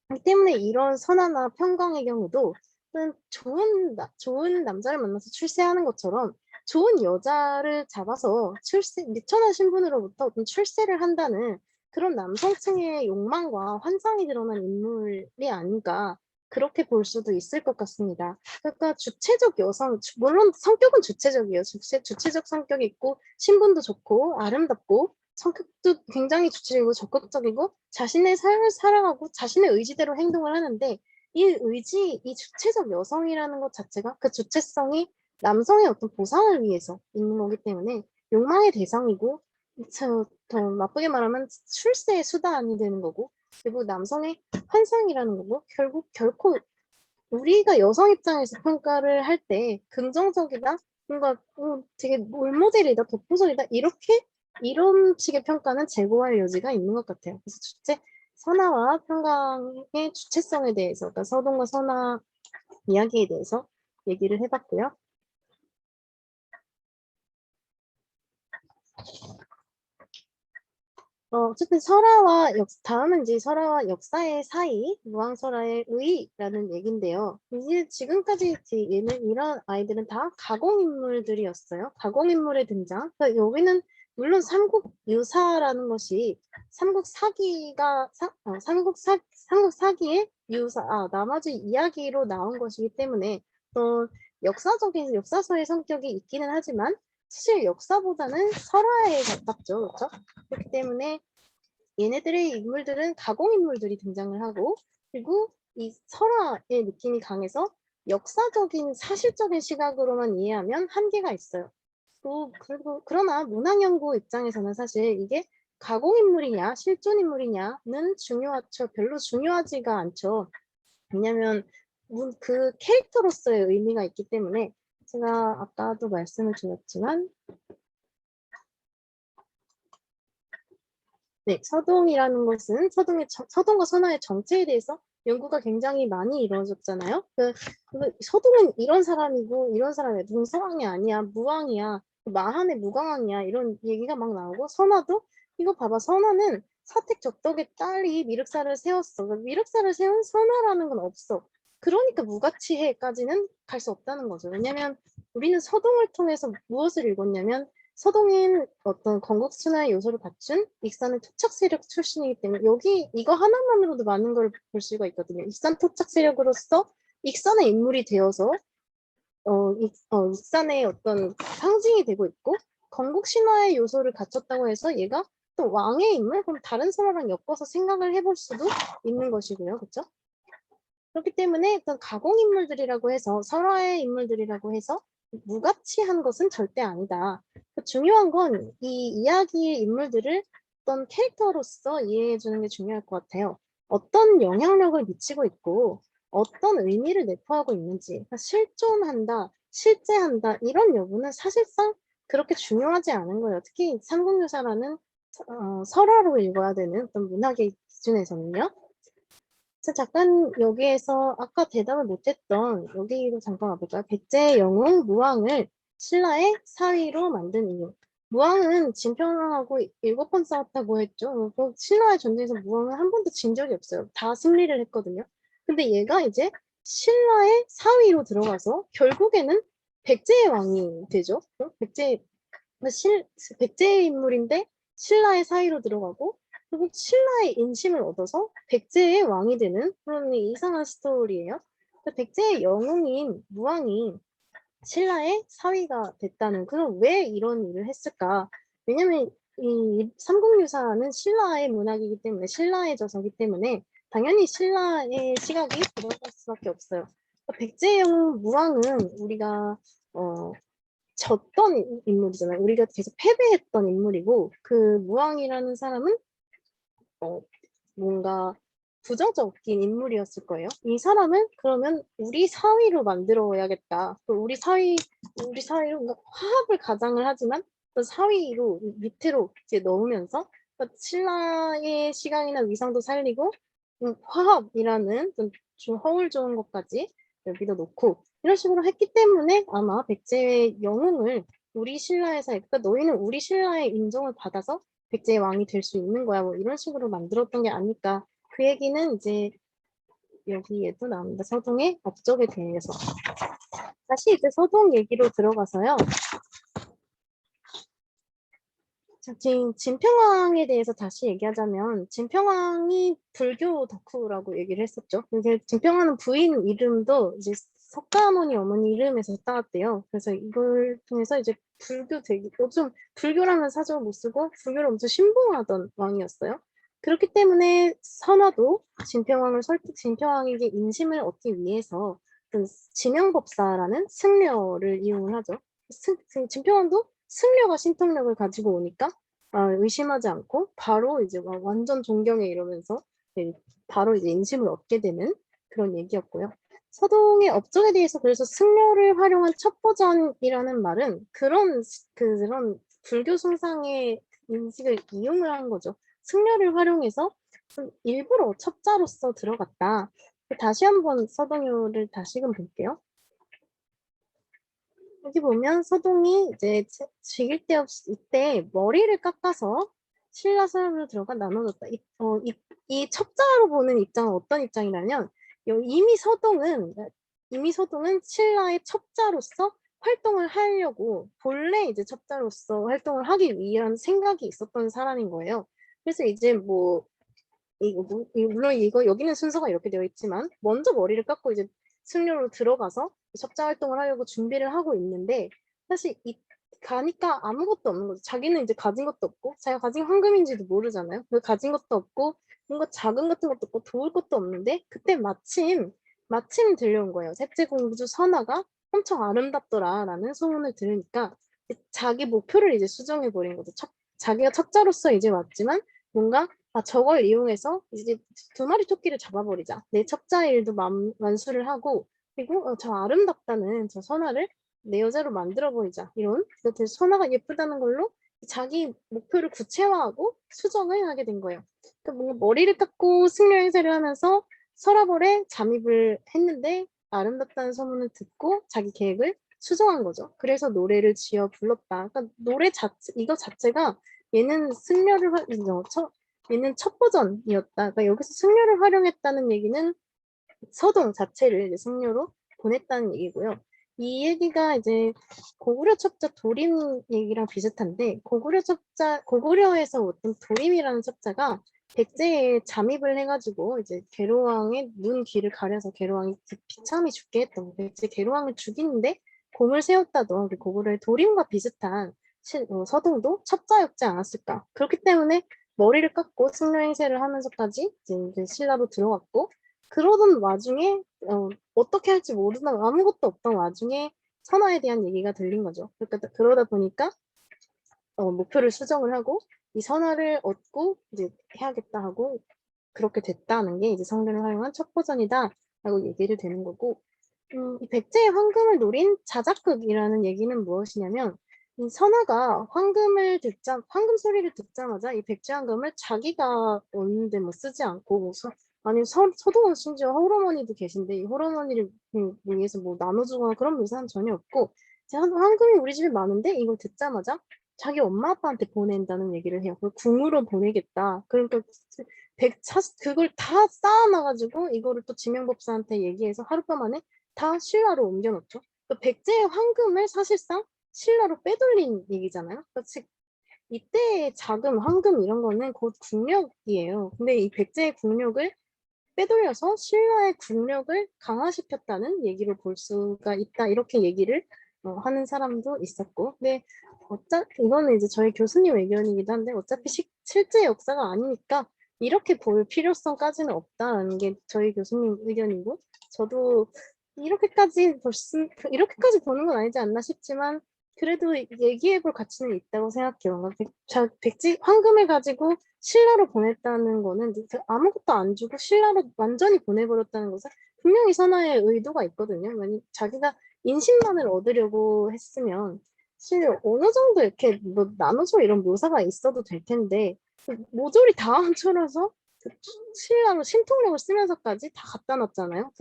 그렇기 때문에 이런 선화나 평강의 경우도 좋은 남자를 만나서 출세하는 것처럼 좋은 여자를 잡아서 미천한 신분으로부터 어떤 출세를 한다는 그런 남성층의 욕망과 환상이 드러난 인물이 아닌가 그렇게 볼 수도 있을 것 같습니다. 그러니까 주체적 여성, 물론 성격은 주체적이에요. 주체적 성격이 있고 신분도 좋고 아름답고 성격도 굉장히 주체적이고 적극적이고 자신의 삶을 살아가고 자신의 의지대로 행동을 하는데 이 주체적 여성이라는 것 자체가 그 주체성이 남성의 어떤 보상을 위해서 있는 거기 때문에 욕망의 대상이고 더 나쁘게 말하면 출세의 수단이 되는 거고 그리고 남성의 환상이라는 거고 결코 우리가 여성 입장에서 평가를 할 때 긍정적이다 뭔가 되게 롤모델이다 덕후적이다 이런 식의 평가는 제고할 여지가 있는 것 같아요. 그래서 선화와 평강의 주체성에 대해서, 그러니까 서동과 선화 이야기에 대해서 얘기를 해봤고요. 어쨌든 다음은 이제 설화와 역사의 사이, 무왕설화의 의라는 얘긴데요. 이제 지금까지 이런 아이들은 다 가공인물들이었어요. 가공인물의 등장. 그러니까 여기는 물론 삼국 유사라는 것이 삼국 사기의 나머지 이야기로 나온 것이기 때문에 역사서의 성격이 있기는 하지만 사실 역사보다는 설화에 가깝죠. 그렇죠? 그렇기 때문에 얘네들의 인물들은 가공인물들이 등장을 하고 그리고 이 설화의 느낌이 강해서 역사적인 사실적인 시각으로만 이해하면 한계가 있어요. 그러나 문학연구 입장에서는 사실 이게 가공인물이냐 실존인물이냐는 별로 중요하지가 않죠. 왜냐하면 그 캐릭터로서의 의미가 있기 때문에 제가 아까도 말씀을 드렸지만 네, 서동이라는 것은 서동과 선화의 정체에 대해서 연구가 굉장히 많이 이루어졌잖아요. 서동은 이런 사람이고 이런 사람이야. 누군 상황이 아니야. 무왕이야. 마한의 무광왕이야. 이런 얘기가 막 나오고 선화도 이거 봐봐. 선화는 사택적덕의 딸이 미륵사를 세웠어. 미륵사를 세운 선화라는 건 없어. 그러니까 무가치해까지는 갈 수 없다는 거죠. 왜냐면 우리는 서동을 통해서 무엇을 읽었냐면 서동인 어떤 건국순화의 요소를 갖춘 익산의 토착 세력 출신이기 때문에 이거 하나만으로도 많은 걸 볼 수가 있거든요. 익산 토착 세력으로서 익산의 인물이 되어서 익산의 어떤 상징이 되고 있고 건국신화의 요소를 갖췄다고 해서 얘가 또 왕의 인물? 그럼 다른 사람랑 엮어서 생각을 해볼 수도 있는 것이고요. 그렇죠? 그렇기 때문에 어떤 가공인물들이라고 해서 설화의 인물들이라고 해서 무가치한 것은 절대 아니다. 중요한 건 이 이야기의 인물들을 어떤 캐릭터로서 이해해 주는 게 중요할 것 같아요. 어떤 영향력을 미치고 있고 어떤 의미를 내포하고 있는지 그러니까 실존한다, 실제한다 이런 여부는 사실상 그렇게 중요하지 않은 거예요. 특히 삼국유사라는 설화로 읽어야 되는 어떤 문학의 기준에서는요. 그래서 잠깐 여기에서 아까 대답을 못했던 여기로 잠깐 와볼까요? 백제의 영웅 무왕을 신라의 사위로 만든 이유. 무왕은 진평하고 7번 싸웠다고 했죠. 신라의 전쟁에서 무왕은 한 번도 진 적이 없어요. 다 승리를 했거든요. 근데 얘가 이제 신라의 사위로 들어가서 결국에는 백제의 왕이 되죠. 백제의 인물인데 신라의 사위로 들어가고 그리고 신라의 인심을 얻어서 백제의 왕이 되는 그런 이상한 스토리예요. 백제의 영웅인 무왕이 신라의 사위가 됐다는 그럼 왜 이런 일을 했을까? 왜냐면 이 삼국유사는 신라의 문학이기 때문에 신라의 저서기 때문에 당연히 신라의 시각이 들어갈 수밖에 없어요. 백제의 영웅 무왕은 우리가 졌던 인물이잖아요. 우리가 계속 패배했던 인물이고 그 무왕이라는 사람은 뭔가 부정적인 인물이었을 거예요. 이 사람은 그러면 우리 사위로 만들어야겠다. 우리 사위로 뭔가 화합을 가장을 하지만 또 사위로 밑으로 이제 넣으면서 신라의 시각이나 위상도 살리고 화합이라는 좀 허울 좋은 것까지 여기다 놓고 이런 식으로 했기 때문에 아마 백제의 영웅을 우리 신라에서 그러니까 너희는 우리 신라의 인정을 받아서 백제의 왕이 될 수 있는 거야. 뭐 이런 식으로 만들었던 게 아닐까. 그 얘기는 이제 여기에도 나옵니다. 서동의 업적에 대해서. 다시 이제 서동 얘기로 들어가서요. 자, 지금 진평왕에 대해서 다시 얘기하자면 진평왕이 불교 덕후라고 얘기를 했었죠. 이제 진평왕은 부인 이름도 이제 석가모니 어머니 이름에서 따왔대요. 그래서 이걸 통해서 이제 좀 불교라는 사정을 못 쓰고 불교를 엄청 신봉하던 왕이었어요. 그렇기 때문에 선화도 진평왕에게 인심을 얻기 위해서 진영법사라는 승려를 이용을 하죠. 진평왕도 승려가 신통력을 가지고 오니까 의심하지 않고 바로 이제 완전 존경해 이러면서 바로 이제 인심을 얻게 되는 그런 얘기였고요. 서동의 업적에 대해서 그래서 승려를 활용한 첫 버전이라는 말은 그런 불교 숭상의 인식을 이용을 한 거죠. 승려를 활용해서 일부러 첩자로서 들어갔다. 다시 한번 서동요를 다시금 볼게요. 여기 보면 서동이 이제 죽일 데 없이 이때 머리를 깎아서 신라 사람으로 들어가 나눠줬다. 이 첩자로 보는 입장은 어떤 입장이냐면 이미 서동은 신라의 첩자로서 활동을 하려고 본래 이제 첩자로서 활동을 하기 위한 생각이 있었던 사람인 거예요. 그래서 이제 물론 여기는 순서가 이렇게 되어 있지만 먼저 머리를 깎고 이제 승려로 들어가서 첩자 활동을 하려고 준비를 하고 있는데 사실 가니까 아무것도 없는 거죠. 자기는 이제 가진 것도 없고 자기가 가진 황금인지도 모르잖아요. 가진 것도 없고 뭔가 자금 같은 것도 없고 도울 것도 없는데 그때 마침 들려온 거예요. 셋째 공주 선아가 엄청 아름답더라라는 소문을 들으니까 자기 목표를 이제 수정해 버린 거죠. 자기가 첩자로서 이제 왔지만 뭔가 저걸 이용해서 이제 2마리 토끼를 잡아버리자. 내 첩자 일도 완수를 하고 그리고 저 아름답다는 저 선아를 내 여자로 만들어버리자. 이런 선아가 예쁘다는 걸로 자기 목표를 구체화하고 수정을 하게 된 거예요. 그러니까 뭔가 머리를 깎고 승려 행세를 하면서 서라벌에 잠입을 했는데 아름답다는 소문을 듣고 자기 계획을 수정한 거죠. 그래서 노래를 지어 불렀다. 그러니까 노래 이거 자체가 얘는 얘는 첫 버전이었다. 그러니까 여기서 승려를 활용했다는 얘기는 서동 자체를 이제 승려로 보냈다는 얘기고요. 이 얘기가 이제 고구려 첩자 도림 얘기랑 비슷한데 고구려에서 어떤 도림이라는 첩자가 백제에 잠입을 해가지고 이제 계로왕의 눈 귀를 가려서 계로왕이 비참히 죽게 했던 백제 계로왕을 죽이는데 공을 세웠다던 고구려의 도림과 비슷한 서동도 첩자였지 않았을까. 그렇기 때문에 머리를 깎고 승려 행세를 하면서까지 이제 신라로 들어갔고 그러던 와중에 어떻게 할지 모르던 아무것도 없던 와중에 선화에 대한 얘기가 들린 거죠. 그러다 보니까 목표를 수정을 하고 이 선화를 얻고 이제 해야겠다 하고 그렇게 됐다는 게 이제 성전을 활용한 첫 버전이다라고 얘기를 되는 거고 이 백제의 황금을 노린 자작극이라는 얘기는 무엇이냐면 이 선화가 황금 소리를 듣자마자 이 백제 황금을 자기가 얻는데 쓰지 않고 아니 서동은 심지어 홀어머니도 계신데 이 홀어머니를 위해서 뭐 나눠주거나 그런 묘사는 전혀 없고 황금이 우리 집에 많은데 이걸 듣자마자 자기 엄마 아빠한테 보낸다는 얘기를 해요. 그걸 궁으로 보내겠다. 그러니까 그걸 다 쌓아놔가지고 이거를 또 지명법사한테 얘기해서 하룻밤 만에 다 신라로 옮겨놓죠. 그 백제의 황금을 사실상 신라로 빼돌린 얘기잖아요. 그러니까 즉 이때의 자금, 황금 이런 거는 곧 국력이에요. 근데 이 백제의 국력을 빼돌려서 신라의 국력을 강화시켰다는 얘기를 볼 수가 있다. 이렇게 얘기를 하는 사람도 있었고. 근데 이거는 이제 저희 교수님 의견이기도 한데 어차피 실제 역사가 아니니까 이렇게 볼 필요성까지는 없다라는 게 저희 교수님 의견이고 저도 이렇게까지 보는 건 아니지 않나 싶지만 그래도 얘기해 볼 가치는 있다고 생각해요. 황금을 가지고 신라로 보냈다는 거는 아무것도 안 주고 신라로 완전히 보내버렸다는 것은 분명히 선화의 의도가 있거든요. 만약 자기가 인신만을 얻으려고 했으면 사실 어느 정도 이렇게 뭐 나눠줘 이런 묘사가 있어도 될 텐데 모조리 다 얹혀서 신라로 신통력을 쓰면서까지 다 갖다 놨잖아요.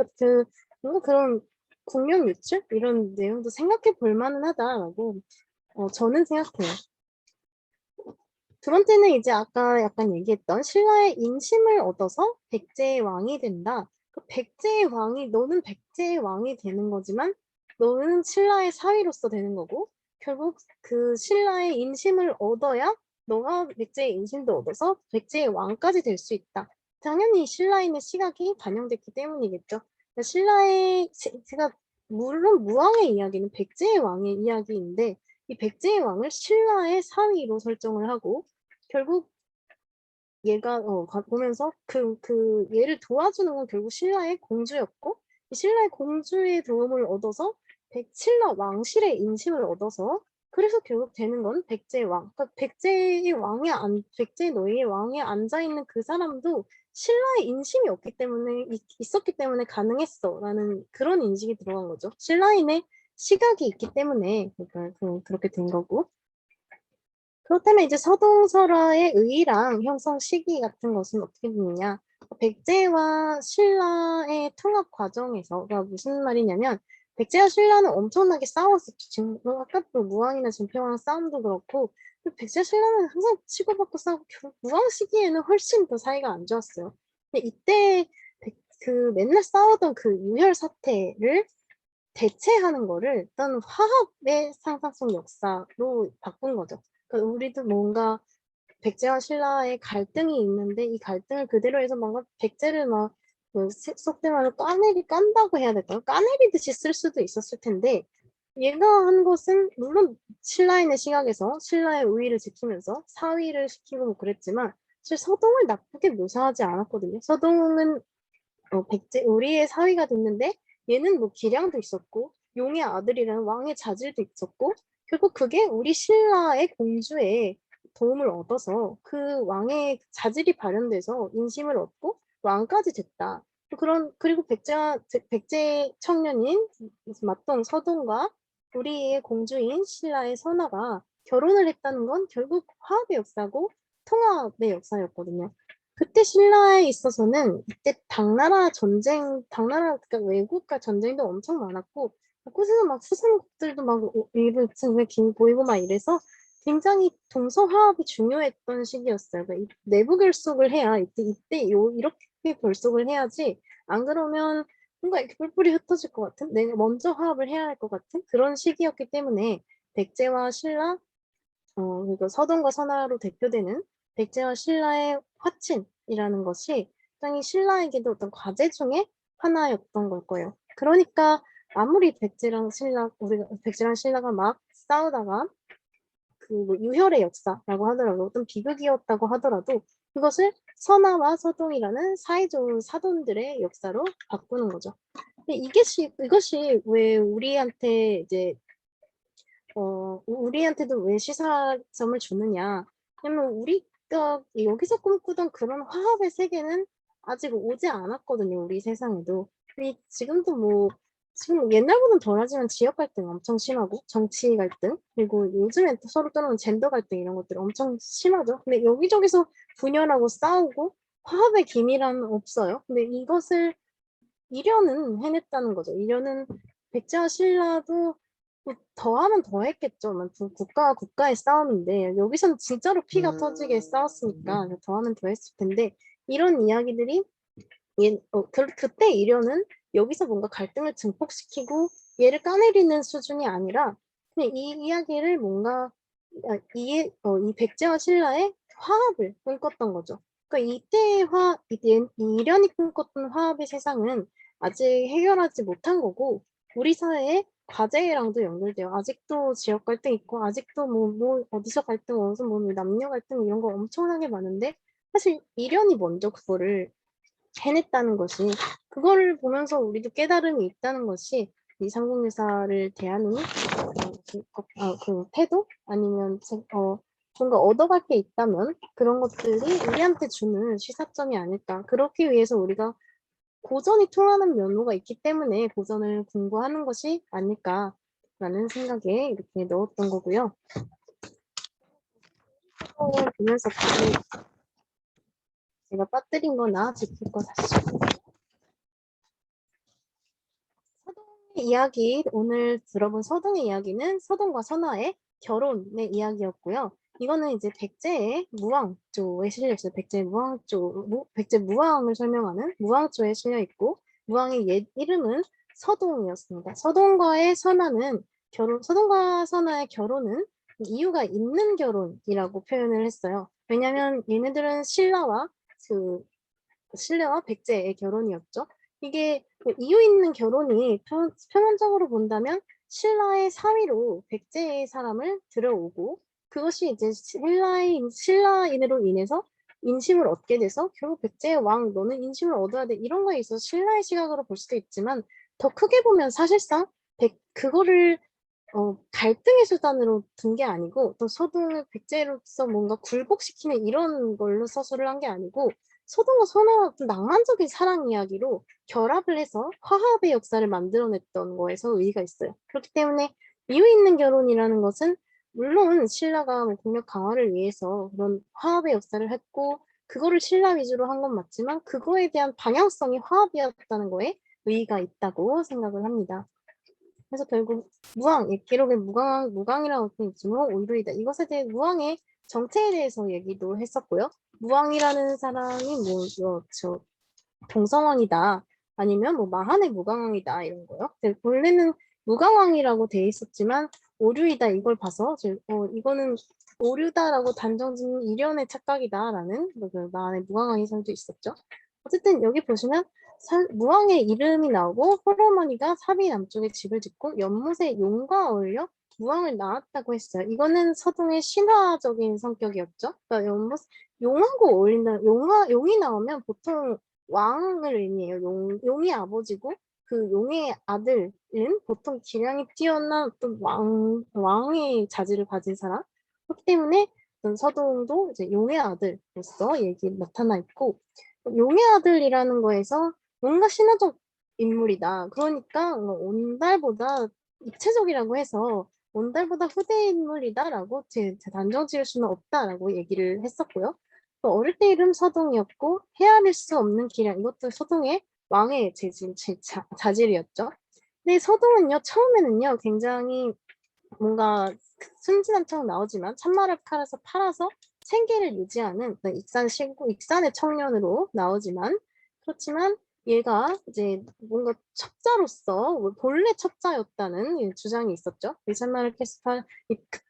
뭔가 그런 국력 유출 이런 내용도 생각해 볼 만은 하다라고 저는 생각해요. 두 번째는 이제 아까 약간 얘기했던 신라의 인심을 얻어서 백제의 왕이 된다. 너는 백제의 왕이 되는 거지만 너는 신라의 사위로서 되는 거고 결국 그 신라의 인심을 얻어야 너가 백제의 인심도 얻어서 백제의 왕까지 될 수 있다. 당연히 신라인의 시각이 반영됐기 때문이겠죠. 제가 물론 무왕의 이야기는 백제의 왕의 이야기인데 이 백제의 왕을 신라의 사위로 설정을 하고 결국 얘가 보면서 얘를 도와주는 건 결국 신라의 공주였고 이 신라의 공주의 도움을 얻어서 신라 왕실의 인심을 얻어서 그래서 결국 되는 건 백제의 왕. 그러니까 백제의 노예의 왕에 앉아 있는 그 사람도 신라의 인심이 있었기 때문에 가능했어라는 그런 인식이 들어간 거죠. 신라인의 시각이 있기 때문에 그렇게 된 거고. 그렇다면 이제 서동설화의 의의랑 형성 시기 같은 것은 어떻게 되느냐? 백제와 신라의 통합 과정에서 무슨 말이냐면 백제와 신라는 엄청나게 싸웠었죠. 지금 아까 또 무왕이나 진평왕 싸움도 그렇고 백제 신라는 항상 치고받고 싸우고 결국 무왕 시기에는 훨씬 더 사이가 안 좋았어요. 근데 이때 맨날 싸우던 그 유혈 사태를 대체하는 거를 일단 화합의 상상성 역사로 바꾼 거죠. 그러니까 우리도 뭔가 백제와 신라의 갈등이 있는데 이 갈등을 그대로 해서 뭔가 백제를 속된 말로 깐다고 해야 될까요? 까내리듯이 쓸 수도 있었을 텐데 얘가 한 것은 물론 신라인의 시각에서 신라의 우위를 지키면서 사위를 시키고 뭐 그랬지만 사실 서동을 나쁘게 묘사하지 않았거든요. 서동은 우리의 사위가 됐는데 얘는 뭐 기량도 있었고 용의 아들이라는 왕의 자질도 있었고 결국 그게 우리 신라의 공주의 도움을 얻어서 그 왕의 자질이 발현돼서 인심을 얻고 왕까지 됐다. 그리고 백제 청년인 맞동 서동과 우리의 공주인 신라의 선아가 결혼을 했다는 건 결국 화합의 역사고 통합의 역사였거든요. 그때 신라에 있어서는 이때 그러니까 외국과 전쟁도 엄청 많았고 곳에서 막 수상국들도 막 일부 왜 보이고 막 이래서 굉장히 동서화합이 중요했던 시기였어요. 그러니까 내부 결속을 해야 이렇게 결속을 해야지 안 그러면 뭔가 이렇게 뿔뿔이 흩어질 것 같은 내가 먼저 화합을 해야 할 것 같은 그런 시기였기 때문에 백제와 신라 그러니까 서동과 선화로 대표되는 백제와 신라의 화친이라는 것이 굉장히 신라에게도 어떤 과제 중에 하나였던 걸 거예요. 그러니까 아무리 백제랑 신라가 막 싸우다가 뭐 유혈의 역사라고 하더라도 어떤 비극이었다고 하더라도 그것을 선화와 서동이라는 사이좋은 사돈들의 역사로 바꾸는 거죠. 근데 이것이 왜 우리한테도 왜 시사점을 주느냐? 왜냐면 우리가 여기서 꿈꾸던 그런 화합의 세계는 아직 오지 않았거든요. 우리 세상에도. 지금 옛날보다는 덜하지만 지역 갈등 엄청 심하고 정치 갈등 그리고 요즘에 서로 떠나는 젠더 갈등 이런 것들 엄청 심하죠. 근데 여기저기서 분열하고 싸우고 화합의 기미란 없어요. 근데 이것을 이련은 해냈다는 거죠. 이련은 백제와 신라도 뭐 더하면 더했겠죠. 국가와 국가의 싸움인데 여기서는 진짜로 피가 터지게 싸웠으니까 더하면 더했을 텐데 이런 이야기들이 그때 이련은 여기서 뭔가 갈등을 증폭시키고 얘를 까내리는 수준이 아니라 그냥 이 이야기를 뭔가 이 백제와 신라의 화합을 꿈꿨던 거죠. 그러니까 이련이 꿈꿨던 화합의 세상은 아직 해결하지 못한 거고 우리 사회의 과제랑도 연결돼요. 아직도 지역 갈등 있고 아직도 뭐 어디서 갈등, 어디서 뭐 남녀 갈등 이런 거 엄청나게 많은데 사실 이련이 먼저 그거를 해냈다는 것이 그거를 보면서 우리도 깨달음이 있다는 것이 이 삼국유사를 대하는 그 태도 아니면 뭔가 얻어갈 게 있다면 그런 것들이 우리한테 주는 시사점이 아닐까. 그렇기 위해서 우리가 고전이 통하는 면모가 있기 때문에 고전을 공부하는 것이 아닐까라는 생각에 이렇게 넣었던 거고요. 보면서 제가 빠뜨린 거나 짚을 거 다시 이야기, 오늘 들어본 서동의 이야기는 서동과 선화의 결혼의 이야기였고요. 이거는 이제 백제의 무왕조에 실려있어요. 백제 무왕을 설명하는 무왕조에 실려있고, 무왕의 옛 이름은 서동이었습니다. 서동과 선화의 결혼은 이유가 있는 결혼이라고 표현을 했어요. 왜냐면 얘네들은 신라와 백제의 결혼이었죠. 이게 이유 있는 결혼이 표면적으로 본다면 신라의 사위로 백제의 사람을 들어오고 그것이 이제 신라인으로 인해서 인심을 얻게 돼서 결국 백제의 왕 너는 인심을 얻어야 돼 이런 거에 있어서 신라의 시각으로 볼 수도 있지만 더 크게 보면 사실상 그거를 갈등의 수단으로 둔 게 아니고 또 서동을 백제로서 뭔가 굴복시키는 이런 걸로 서술을 한 게 아니고 서동과 선화가 좀 낭만적인 사랑 이야기로 결합을 해서 화합의 역사를 만들어냈던 거에서 의의가 있어요. 그렇기 때문에 이유 있는 결혼이라는 것은 물론 신라가 뭐 국력 강화를 위해서 그런 화합의 역사를 했고 그거를 신라 위주로 한 건 맞지만 그거에 대한 방향성이 화합이었다는 거에 의의가 있다고 생각을 합니다. 그래서 결국 기록에 무광이라고 돼 있지만 오류이다. 이것에 대해 무왕의 정체에 대해서 얘기도 했었고요. 무왕이라는 사람이 동성왕이다. 아니면 뭐 마한의 무광왕이다 이런 거요. 원래는 무광왕이라고 돼 있었지만 오류이다 이걸 봐서 이거는 오류다라고 단정짓는 이련의 착각이다라는 그 마한의 무광왕이 설도 있었죠. 어쨌든 여기 보시면 무왕의 이름이 나오고 호르머니가 사비 남쪽에 집을 짓고 연못의 용과 어울려 무왕을 낳았다고 했어요. 이거는 서동의 신화적인 성격이었죠. 그러니까 용하고 어울린다. 용이 나오면 보통 왕을 의미해요. 용의 아버지고 그 용의 아들은 보통 기량이 뛰어난 어떤 왕의 자질을 가진 사람. 그렇기 때문에 서동도 이제 용의 아들로서 나타나 있고 용의 아들이라는 거에서 뭔가 신화적 인물이다. 그러니까 온달보다 입체적이라고 해서 온달보다 후대 인물이다라고 단정 지을 수는 없다라고 얘기를 했었고요. 또 어릴 때 이름 서동이었고 헤아릴 수 없는 기량 이것도 서동의 왕의 자질이었죠. 근데 서동은요 처음에는요 굉장히 뭔가 순진한 척 나오지만 찬말을 팔아서 생계를 유지하는 익산의 청년으로 나오지만 그렇지만 얘가 이제 뭔가 첩자로서 본래 첩자였다는 주장이 있었죠. 이 찬말을 캐스파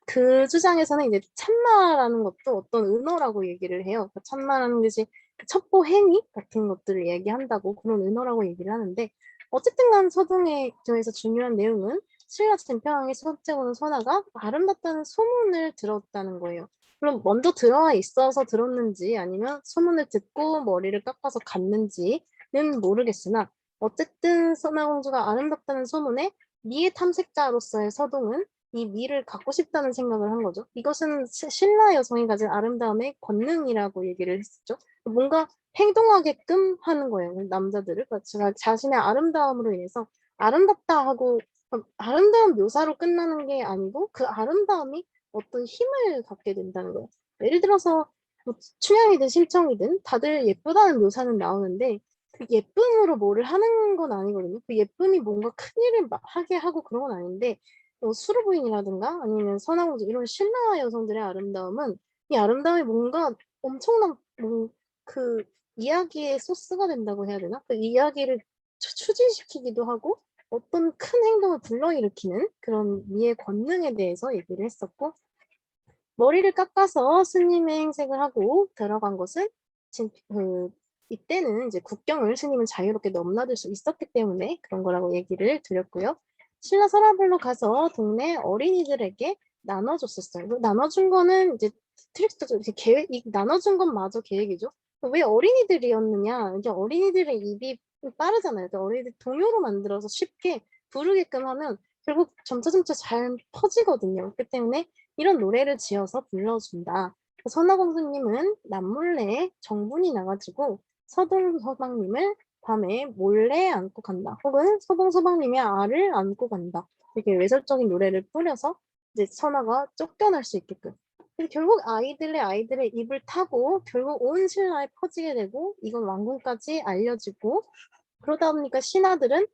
그 주장에서는 이제 참마라는 것도 어떤 은어라고 얘기를 해요. 그 참마라는 것이 첩보 행위 같은 것들을 얘기한다고 그런 은어라고 얘기를 하는데 어쨌든 간 서동의 저에서 중요한 내용은 신라 진평왕의 첫째고는 선화가 아름답다는 소문을 들었다는 거예요. 그럼 먼저 들어와 있어서 들었는지 아니면 소문을 듣고 머리를 깎아서 갔는지는 모르겠으나 어쨌든 선화공주가 아름답다는 소문에 미의 탐색자로서의 서동은 이 미를 갖고 싶다는 생각을 한 거죠. 이것은 신라 여성이 가진 아름다움의 권능이라고 얘기를 했었죠. 뭔가 행동하게끔 하는 거예요. 남자들을. 그러니까 자신의 아름다움으로 인해서 아름답다 하고 아름다운 묘사로 끝나는 게 아니고 그 아름다움이 어떤 힘을 갖게 된다는 거예요. 예를 들어서 뭐 춘향이든 심청이든 다들 예쁘다는 묘사는 나오는데 그 예쁨으로 뭐를 하는 건 아니거든요. 그 예쁨이 뭔가 큰일을 하게 하고 그런 건 아닌데 뭐 수르부인이라든가 아니면 선화공주 이런 신라 여성들의 아름다움은 이 아름다움이 뭔가 엄청난 그 이야기의 소스가 된다고 해야 되나? 그 이야기를 추진시키기도 하고 어떤 큰 행동을 불러일으키는 그런 미의 권능에 대해서 얘기를 했었고 머리를 깎아서 스님의 행색을 하고 들어간 것은 이때는 이제 국경을 스님은 자유롭게 넘나들 수 있었기 때문에 그런 거라고 얘기를 드렸고요. 신라 서라블로 가서 동네 어린이들에게 나눠줬었어요. 나눠준 거는 이제 트릭스도 이렇게 나눠준 건 마저 계획이죠. 왜 어린이들이었느냐? 이제 어린이들의 입이 빠르잖아요. 그러니까 어린이들 동요로 만들어서 쉽게 부르게끔 하면 결국 점차 잘 퍼지거든요. 그렇기 때문에 이런 노래를 지어서 불러준다. 선화공주님은 남몰래 정분이 나가지고 서동서방님을 밤에 몰래 안고 간다. 혹은 서동서방님의 알을 안고 간다. 이렇게 외설적인 노래를 뿌려서 이제 선화가 쫓겨날 수 있게끔. 결국 아이들의 입을 타고 결국 온 신라에 퍼지게 되고 이건 왕궁까지 알려지고 그러다 보니까 신하들은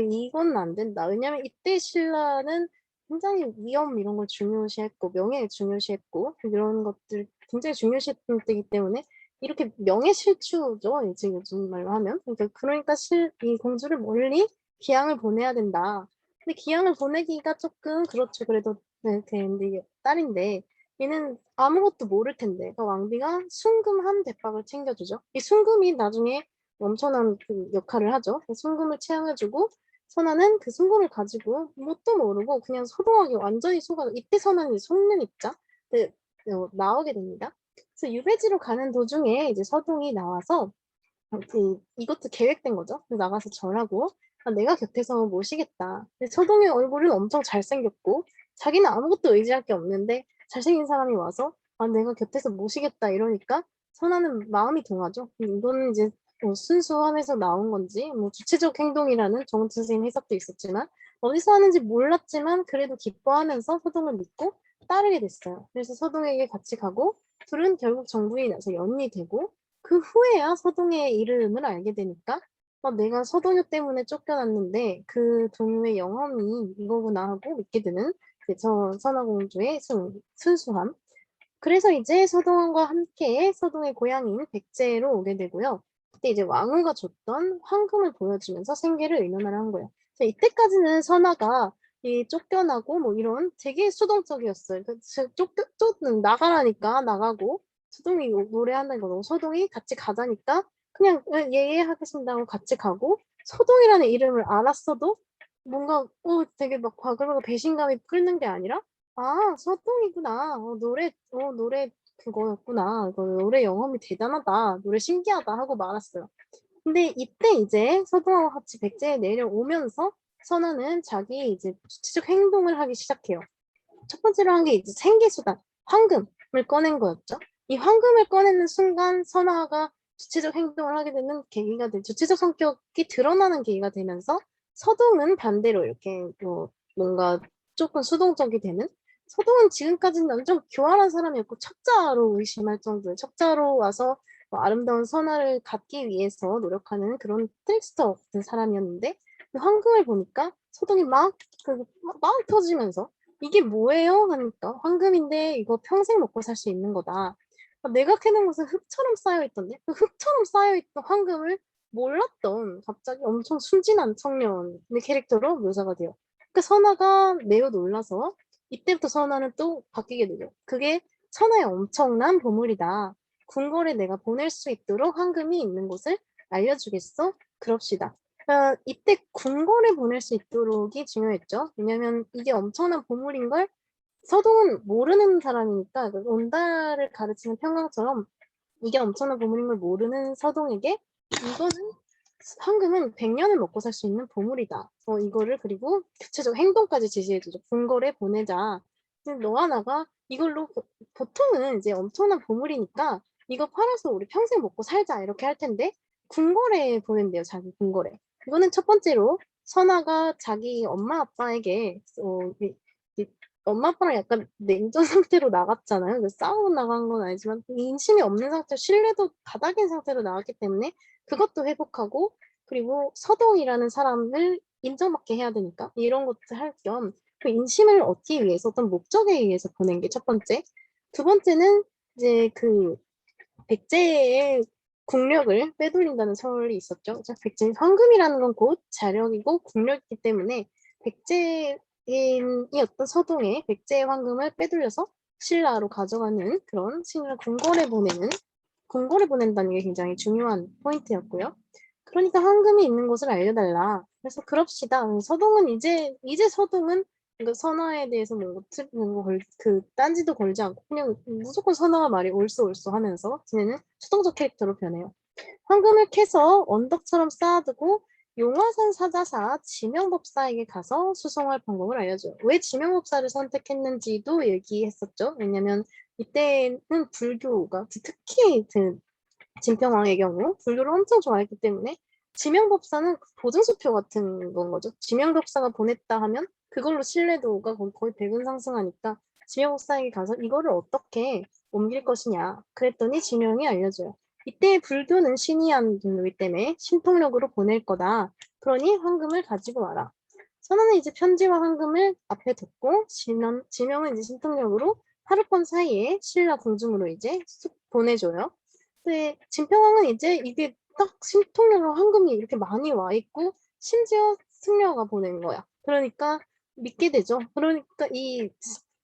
이건 안 된다. 왜냐면 이때 신라는 굉장히 위험 이런 걸 중요시했고 명예 중요시했고 이런 것들 굉장히 중요시했던 때이기 때문에 이렇게 명예실추죠. 이제 요즘 말로 하면 그러니까 이 공주를 멀리 기양을 보내야 된다. 근데 기양을 보내기가 조금 그렇죠. 그래도 네, 근데 딸인데 얘는 아무것도 모를 텐데 그러니까 왕비가 순금 한 대박을 챙겨주죠. 이 순금이 나중에 엄청난 그 역할을 하죠. 순금을 채워주고 선아는 그 순금을 가지고 뭣도 모르고 그냥 소동하게 완전히 속아 이때 선아는 속는 입자 나오게 됩니다. 그래서 유배지로 가는 도중에 이제 서동이 나와서 이것도 계획된 거죠. 나가서 절하고 내가 곁에서 모시겠다. 근데 서동의 얼굴은 엄청 잘생겼고 자기는 아무것도 의지할 게 없는데 잘생긴 사람이 와서 내가 곁에서 모시겠다 이러니까 선아는 마음이 동하죠. 이거는 이제 순수함에서 나온 건지 뭐 주체적 행동이라는 정은 선생님 해석도 있었지만 어디서 하는지 몰랐지만 그래도 기뻐하면서 서동을 믿고 따르게 됐어요. 그래서 서동에게 같이 가고 둘은 결국 정부에 나서 연이 되고 그 후에야 서동의 이름을 알게 되니까 내가 서동요 때문에 쫓겨났는데 그 동요의 영험이 이거구나 하고 믿게 되는 저 선화공주의 순수함. 그래서 이제 서동과 함께 서동의 고향인 백제로 오게 되고요. 그때 이제 왕후가 줬던 황금을 보여주면서 생계를 의논을 한 거예요. 이때까지는 선아가 이 쫓겨나고 뭐 이런 되게 수동적이었어요. 나가라니까 나가고 서동이 노래하는 거 서동이 같이 가자니까 그냥 예 하겠습니다 하고 같이 가고 서동이라는 이름을 알았어도 뭔가 되게 막 과거로 배신감이 끓는 게 아니라 서동이구나. 노래 그거였구나. 노래 영험이 대단하다. 노래 신기하다 하고 말았어요. 근데 이때 이제 서동하고 같이 백제에 내려오면서 선아는 자기 이제 주체적 행동을 하기 시작해요. 첫 번째로 한 게 이제 생계수단, 황금을 꺼낸 거였죠. 이 황금을 꺼내는 순간 선아가 주체적 행동을 하게 되는 계기가 주체적 성격이 드러나는 계기가 되면서 서동은 반대로 이렇게 뭔가 조금 수동적이 되는 서동은 지금까지는 완전 교활한 사람이었고 척자로 의심할 정도의 척자로 와서 아름다운 선화를 갖기 위해서 노력하는 그런 트릭스터 같은 사람이었는데 황금을 보니까 서동이 막 터지면서 이게 뭐예요? 하니까 황금인데 이거 평생 먹고 살 수 있는 거다. 내가 캐는 것은 흙처럼 쌓여있던데 그 흙처럼 쌓여있던 황금을 몰랐던 갑자기 엄청 순진한 청년의 캐릭터로 묘사가 돼요. 그 선아가 매우 놀라서 이때부터 선아는 또 바뀌게 되죠. 그게 천하의 엄청난 보물이다. 궁궐에 내가 보낼 수 있도록 황금이 있는 곳을 알려주겠어? 그럽시다. 이때 궁궐에 보낼 수 있도록이 중요했죠. 왜냐면 이게 엄청난 보물인 걸 서동은 모르는 사람이니까 온달을 가르치는 평강처럼 이게 엄청난 보물인 걸 모르는 서동에게 이거는 황금은 100년을 먹고 살 수 있는 보물이다. 이거를 그리고 구체적 행동까지 지시해주죠. 궁궐에 보내자. 너와 나가 이걸로 보통은 이제 엄청난 보물이니까 이거 팔아서 우리 평생 먹고 살자 이렇게 할 텐데 궁궐에 보낸대요. 자기 궁궐에. 이거는 첫 번째로 선아가 자기 엄마 아빠에게 엄마 아빠랑 약간 냉전 상태로 나갔잖아요. 싸우고 나간 건 아니지만 인심이 없는 상태로 신뢰도 바닥인 상태로 나왔기 때문에 그것도 회복하고 그리고 서동이라는 사람을 인정받게 해야 되니까 이런 것들 할 겸 그 인심을 얻기 위해서 어떤 목적에 의해서 보낸 게 첫 번째. 두 번째는 이제 그 백제의 국력을 빼돌린다는 설이 있었죠. 자, 백제 황금이라는 건 곧 자력이고 국력이기 때문에 백제인이 어떤 서동에 백제의 황금을 빼돌려서 신라로 가져가는 그런 신라 궁궐에 보낸다는 게 굉장히 중요한 포인트였고요. 그러니까 황금이 있는 곳을 알려달라. 그래서 그럽시다. 서동은 이제 서동은 그 선화에 대해서 그 딴지도 걸지 않고 그냥 무조건 선화가 말이 옳소 하면서 지내는 수동적 캐릭터로 변해요. 황금을 캐서 언덕처럼 쌓아두고 용화산 사자사 지명법사에게 가서 수송할 방법을 알려줘요. 왜 지명법사를 선택했는지도 얘기했었죠. 왜냐면 이때는 불교가 특히 그 진평왕의 경우 불교를 엄청 좋아했기 때문에 지명법사는 보증수표 같은 건 거죠. 지명법사가 보냈다 하면 그걸로 신뢰도가 거의 100은 상승하니까 지명법사에게 가서 이거를 어떻게 옮길 것이냐 그랬더니 지명이 알려줘요. 이때 불교는 신이한 종교이기 때문에 신통력으로 보낼 거다. 그러니 황금을 가지고 와라. 선원은 이제 편지와 황금을 앞에 뒀고 지명은 이제 신통력으로 하룻밤 사이에 신라 궁중으로 이제 쑥 보내줘요. 근데 진평왕은 이제 이게 딱 신통력으로 황금이 이렇게 많이 와 있고 심지어 승려가 보낸 거야. 그러니까 믿게 되죠. 그러니까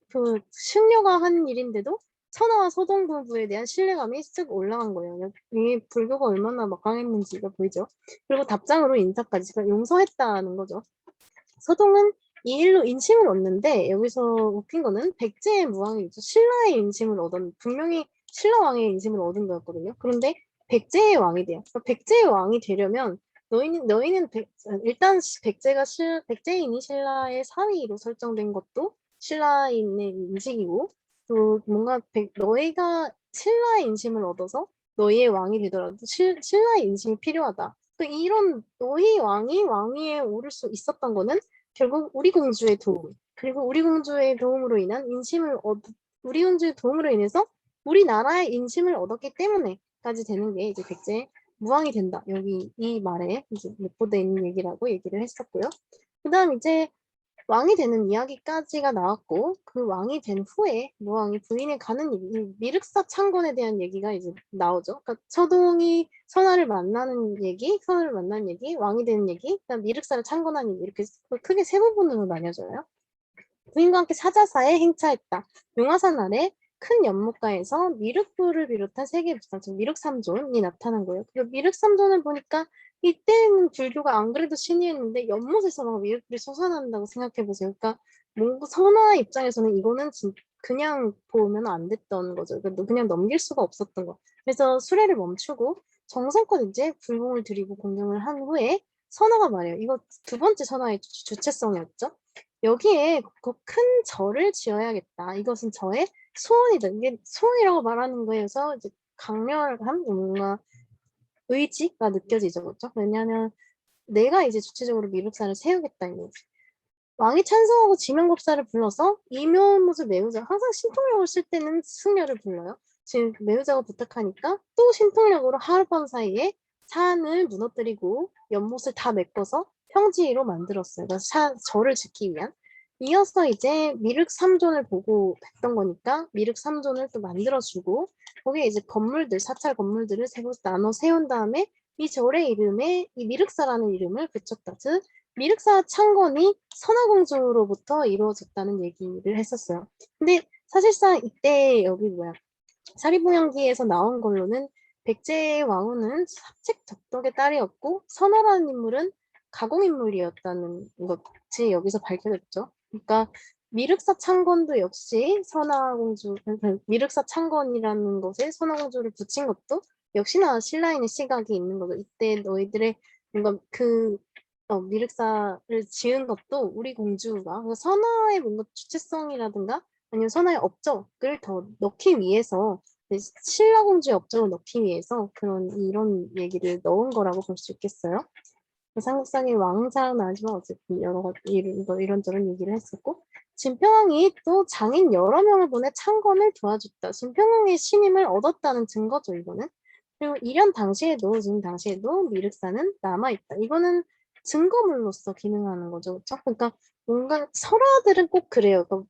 그 승려가 한 일인데도 천하와 서동 부부에 대한 신뢰감이 쓱 올라간 거예요. 이 불교가 얼마나 막강했는지가 보이죠. 그리고 답장으로 인사까지 그러니까 용서했다는 거죠. 서동은 이 일로 인심을 얻는데 여기서 웃긴 거는 백제의 무왕이죠. 신라의 인심을 분명히 신라 왕의 인심을 얻은 거였거든요. 그런데 백제의 왕이 돼요. 그러니까 백제의 왕이 되려면 너희는 일단 백제인이 신라의 사위로 설정된 것도 신라인의 인식이고 또 뭔가 너희가 신라의 인심을 얻어서 너희의 왕이 되더라도 신라의 인심이 필요하다. 또 이런 너희 왕위에 오를 수 있었던 거는 결국 우리 공주의 도움 그리고 우리 공주의 도움으로 인한 우리 공주의 도움으로 인해서 우리나라의 인심을 얻었기 때문에까지 되는 게 이제 백제 무왕이 된다. 여기 이 말에 이제 내포되어 있는 얘기라고 얘기를 했었고요. 그다음 이제 왕이 되는 이야기까지가 나왔고 그 왕이 된 후에 무왕이 부인에 가는 이 미륵사 창건에 대한 얘기가 이제 나오죠. 그러니까 서동이 선화를 만나는 얘기, 왕이 되는 얘기, 그다음 미륵사를 창건하는 얘기 이렇게 크게 세 부분으로 나뉘어져요. 부인과 함께 사자사에 행차했다. 용화산 아래 큰 연못가에서 미륵불을 비롯한 세계 불상, 즉 미륵삼존이 나타난 거예요. 그 미륵삼존을 보니까 이때는 불교가 안 그래도 신이었는데 연못에서 막 미륵불이 솟아난다고 생각해 보세요. 그러니까 뭔가 선화 입장에서는 이거는 그냥 보면 안 됐던 거죠. 그냥 넘길 수가 없었던 거. 그래서 수레를 멈추고 정성껏 이제 불공을 들이고 공경을 한 후에 선화가 말해요. 이거 두 번째 선화의 주체성이었죠. 여기에 큰 절을 지어야겠다. 이것은 저의 소원이다. 이게 소원이라고 말하는 거에서 이제 강렬한 뭔가 의지가 느껴지죠. 그렇죠? 왜냐하면 내가 이제 주체적으로 미륵사를 세우겠다. 이거지. 왕이 찬성하고 지명법사를 불러서 이면못을 메우자. 항상 신통력을 쓸 때는 승려를 불러요. 지금 메우자고 부탁하니까 또 신통력으로 하룻밤 사이에 산을 무너뜨리고 연못을 다 메꿔서 평지로 만들었어요. 그래서 절을 짓기 위한. 이어서 이제 미륵 3존을 보고 했던 거니까 미륵 3존을 또 만들어주고 거기에 이제 사찰 건물들을 나눠 세운 다음에 이 절의 이름에 이 미륵사라는 이름을 붙였다. 즉 미륵사 창건이 선화공주로부터 이루어졌다는 얘기를 했었어요. 근데 사실상 이때 여기 사리부영기에서 나온 걸로는 백제의 왕후는 사책 적덕의 딸이었고 선화라는 인물은 가공인물이었다는 것이 여기서 밝혀졌죠. 그러니까 미륵사 창건도 역시 미륵사 창건이라는 것에 선화공주를 붙인 것도 역시나 신라인의 시각이 있는 거죠. 이때 너희들의 뭔가 미륵사를 지은 것도 우리 공주가 선화의 뭔가 주체성이라든가 아니면 선화의 업적을 더 넣기 위해서 신라 공주의 업적을 넣기 위해서 이런 얘기를 넣은 거라고 볼 수 있겠어요. 삼국상의 왕자는 아니지만 어쨌든 여러 가지 이런저런 얘기를 했었고 진평왕이 또 장인 여러 명을 보내 창건을 도와줬다. 진평왕의 신임을 얻었다는 증거죠, 이거는. 그리고 지금 당시에도 미륵사는 남아있다. 이거는 증거물로서 기능하는 거죠. 그렇죠? 그러니까 뭔가 설화들은 꼭 그래요. 그러니까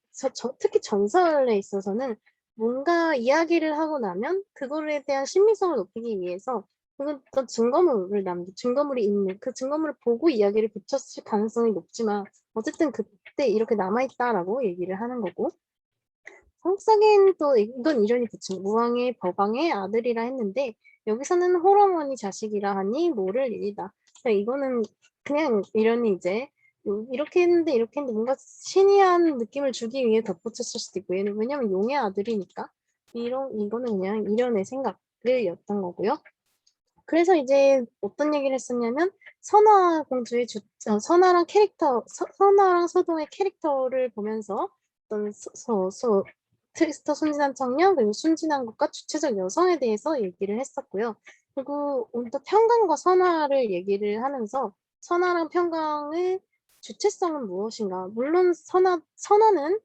특히 전설에 있어서는 뭔가 이야기를 하고 나면 그거에 대한 신빙성을 높이기 위해서 그건 또 증거물이 있는 그 증거물을 보고 이야기를 붙였을 가능성이 높지만 어쨌든 그때 이렇게 남아있다라고 얘기를 하는 거고 성격은 또 이건 이론이 붙인 무왕의 법왕의 아들이라 했는데 여기서는 호러머니 자식이라 하니 모를 일이다. 그러니까 이거는 그냥 이론이 이제 이렇게 했는데 뭔가 신이한 느낌을 주기 위해 덧붙였을 수도 있고 왜냐면 용의 아들이니까 이거는 그냥 이론의 생각이었던 거고요. 그래서 이제 어떤 얘기를 했었냐면 선화랑 서동의 캐릭터를 보면서 어떤 트리스터 순진한 청년 그리고 순진한 것과 주체적 여성에 대해서 얘기를 했었고요. 그리고 오늘 또 평강과 선화를 얘기를 하면서 선화랑 평강의 주체성은 무엇인가? 물론 선화는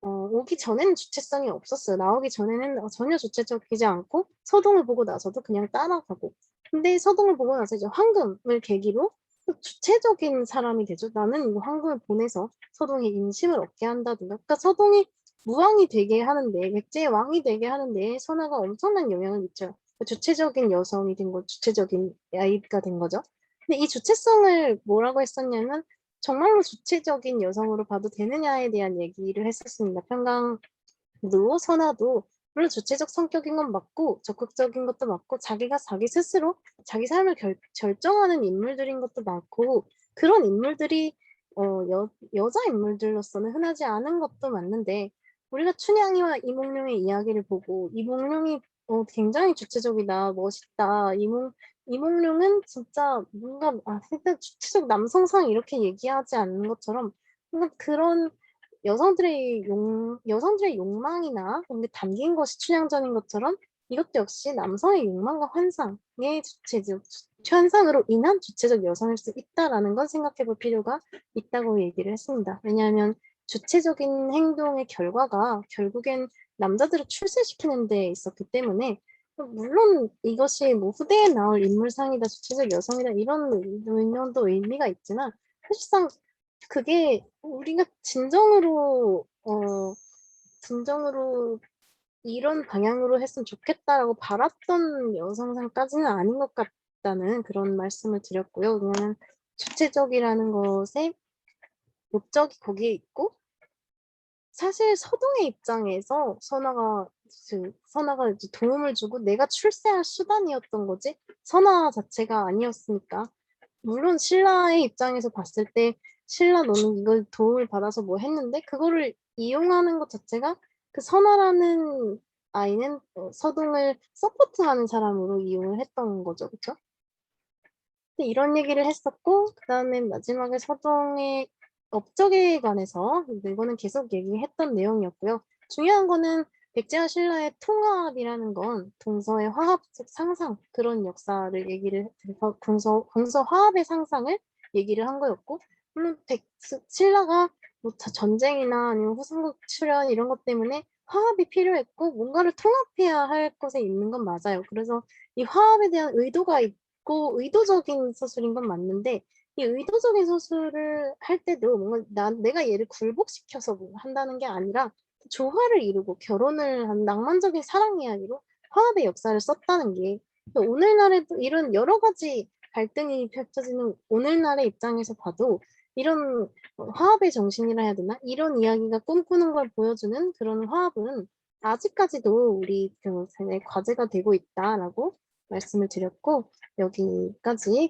오기 전에는 주체성이 없었어요. 나오기 전에는 전혀 주체적이지 않고 서동을 보고 나서도 그냥 따라가고. 근데 서동을 보고 나서 이제 황금을 계기로 또 주체적인 사람이 되죠. 나는 이 황금을 보내서 서동의 인심을 얻게 한다든가. 그러니까 서동이 무왕이 되게 하는데, 백제의 왕이 되게 하는데 선화가 엄청난 영향을 미쳐요. 주체적인 여성이 된 거, 주체적인 아이가 된 거죠. 근데 이 주체성을 뭐라고 했었냐면 정말로 주체적인 여성으로 봐도 되느냐에 대한 얘기를 했었습니다. 평강도 선아도 물론 주체적 성격인 건 맞고 적극적인 것도 맞고 자기가 자기 스스로 자기 삶을 결정하는 인물들인 것도 많고 그런 인물들이 여자 인물들로서는 흔하지 않은 것도 맞는데 우리가 춘향이와 이몽룡의 이야기를 보고 이몽룡이 굉장히 주체적이다, 멋있다. 이몽룡은 진짜 뭔가 진짜 주체적 남성상 이렇게 얘기하지 않는 것처럼 뭔가 그런 여성들의 욕망이나 그런 게 담긴 것이 춘향전인 것처럼 이것도 역시 남성의 욕망과 환상의 현상으로 인한 주체적 여성일 수 있다라는 건 생각해 볼 필요가 있다고 얘기를 했습니다. 왜냐하면 주체적인 행동의 결과가 결국엔 남자들을 출세시키는 데 있었기 때문에 물론 이것이 뭐 후대에 나올 인물상이다, 주체적 여성이다 이런 의미도 의미가 있지만 사실상 그게 우리가 진정으로 이런 방향으로 했으면 좋겠다라고 바랐던 여성상까지는 아닌 것 같다는 그런 말씀을 드렸고요. 왜냐하면 주체적이라는 것의 목적이 거기에 있고 사실 서동의 입장에서 선아가 이제 도움을 주고 내가 출세할 수단이었던 거지 선아 자체가 아니었으니까 물론 신라의 입장에서 봤을 때 신라 너는 이걸 도움을 받아서 뭐 했는데 그거를 이용하는 것 자체가 그 선아라는 아이는 서동을 서포트하는 사람으로 이용을 했던 거죠, 그렇죠? 이런 얘기를 했었고 그 다음에 마지막에 서동의 업적에 관해서 이거는 계속 얘기했던 내용이었고요. 중요한 거는 백제와 신라의 통합이라는 건 동서의 화합적 상상 그런 역사를 얘기를 해서 동서 화합의 상상을 얘기를 한 거였고 물론 신라가 뭐 전쟁이나 아니면 후삼국 출현 이런 것 때문에 화합이 필요했고 뭔가를 통합해야 할 것에 있는 건 맞아요. 그래서 이 화합에 대한 의도가 있고 의도적인 서술인 건 맞는데 이 의도적인 서술을 할 때도 뭔가 내가 얘를 굴복시켜서 뭐 한다는 게 아니라 조화를 이루고 결혼을 한 낭만적인 사랑 이야기로 화합의 역사를 썼다는 게 오늘날에도 이런 여러 가지 갈등이 펼쳐지는 오늘날의 입장에서 봐도 이런 화합의 정신이라 해야 되나? 이런 이야기가 꿈꾸는 걸 보여주는 그런 화합은 아직까지도 우리 교육생의 과제가 되고 있다라고 말씀을 드렸고 여기까지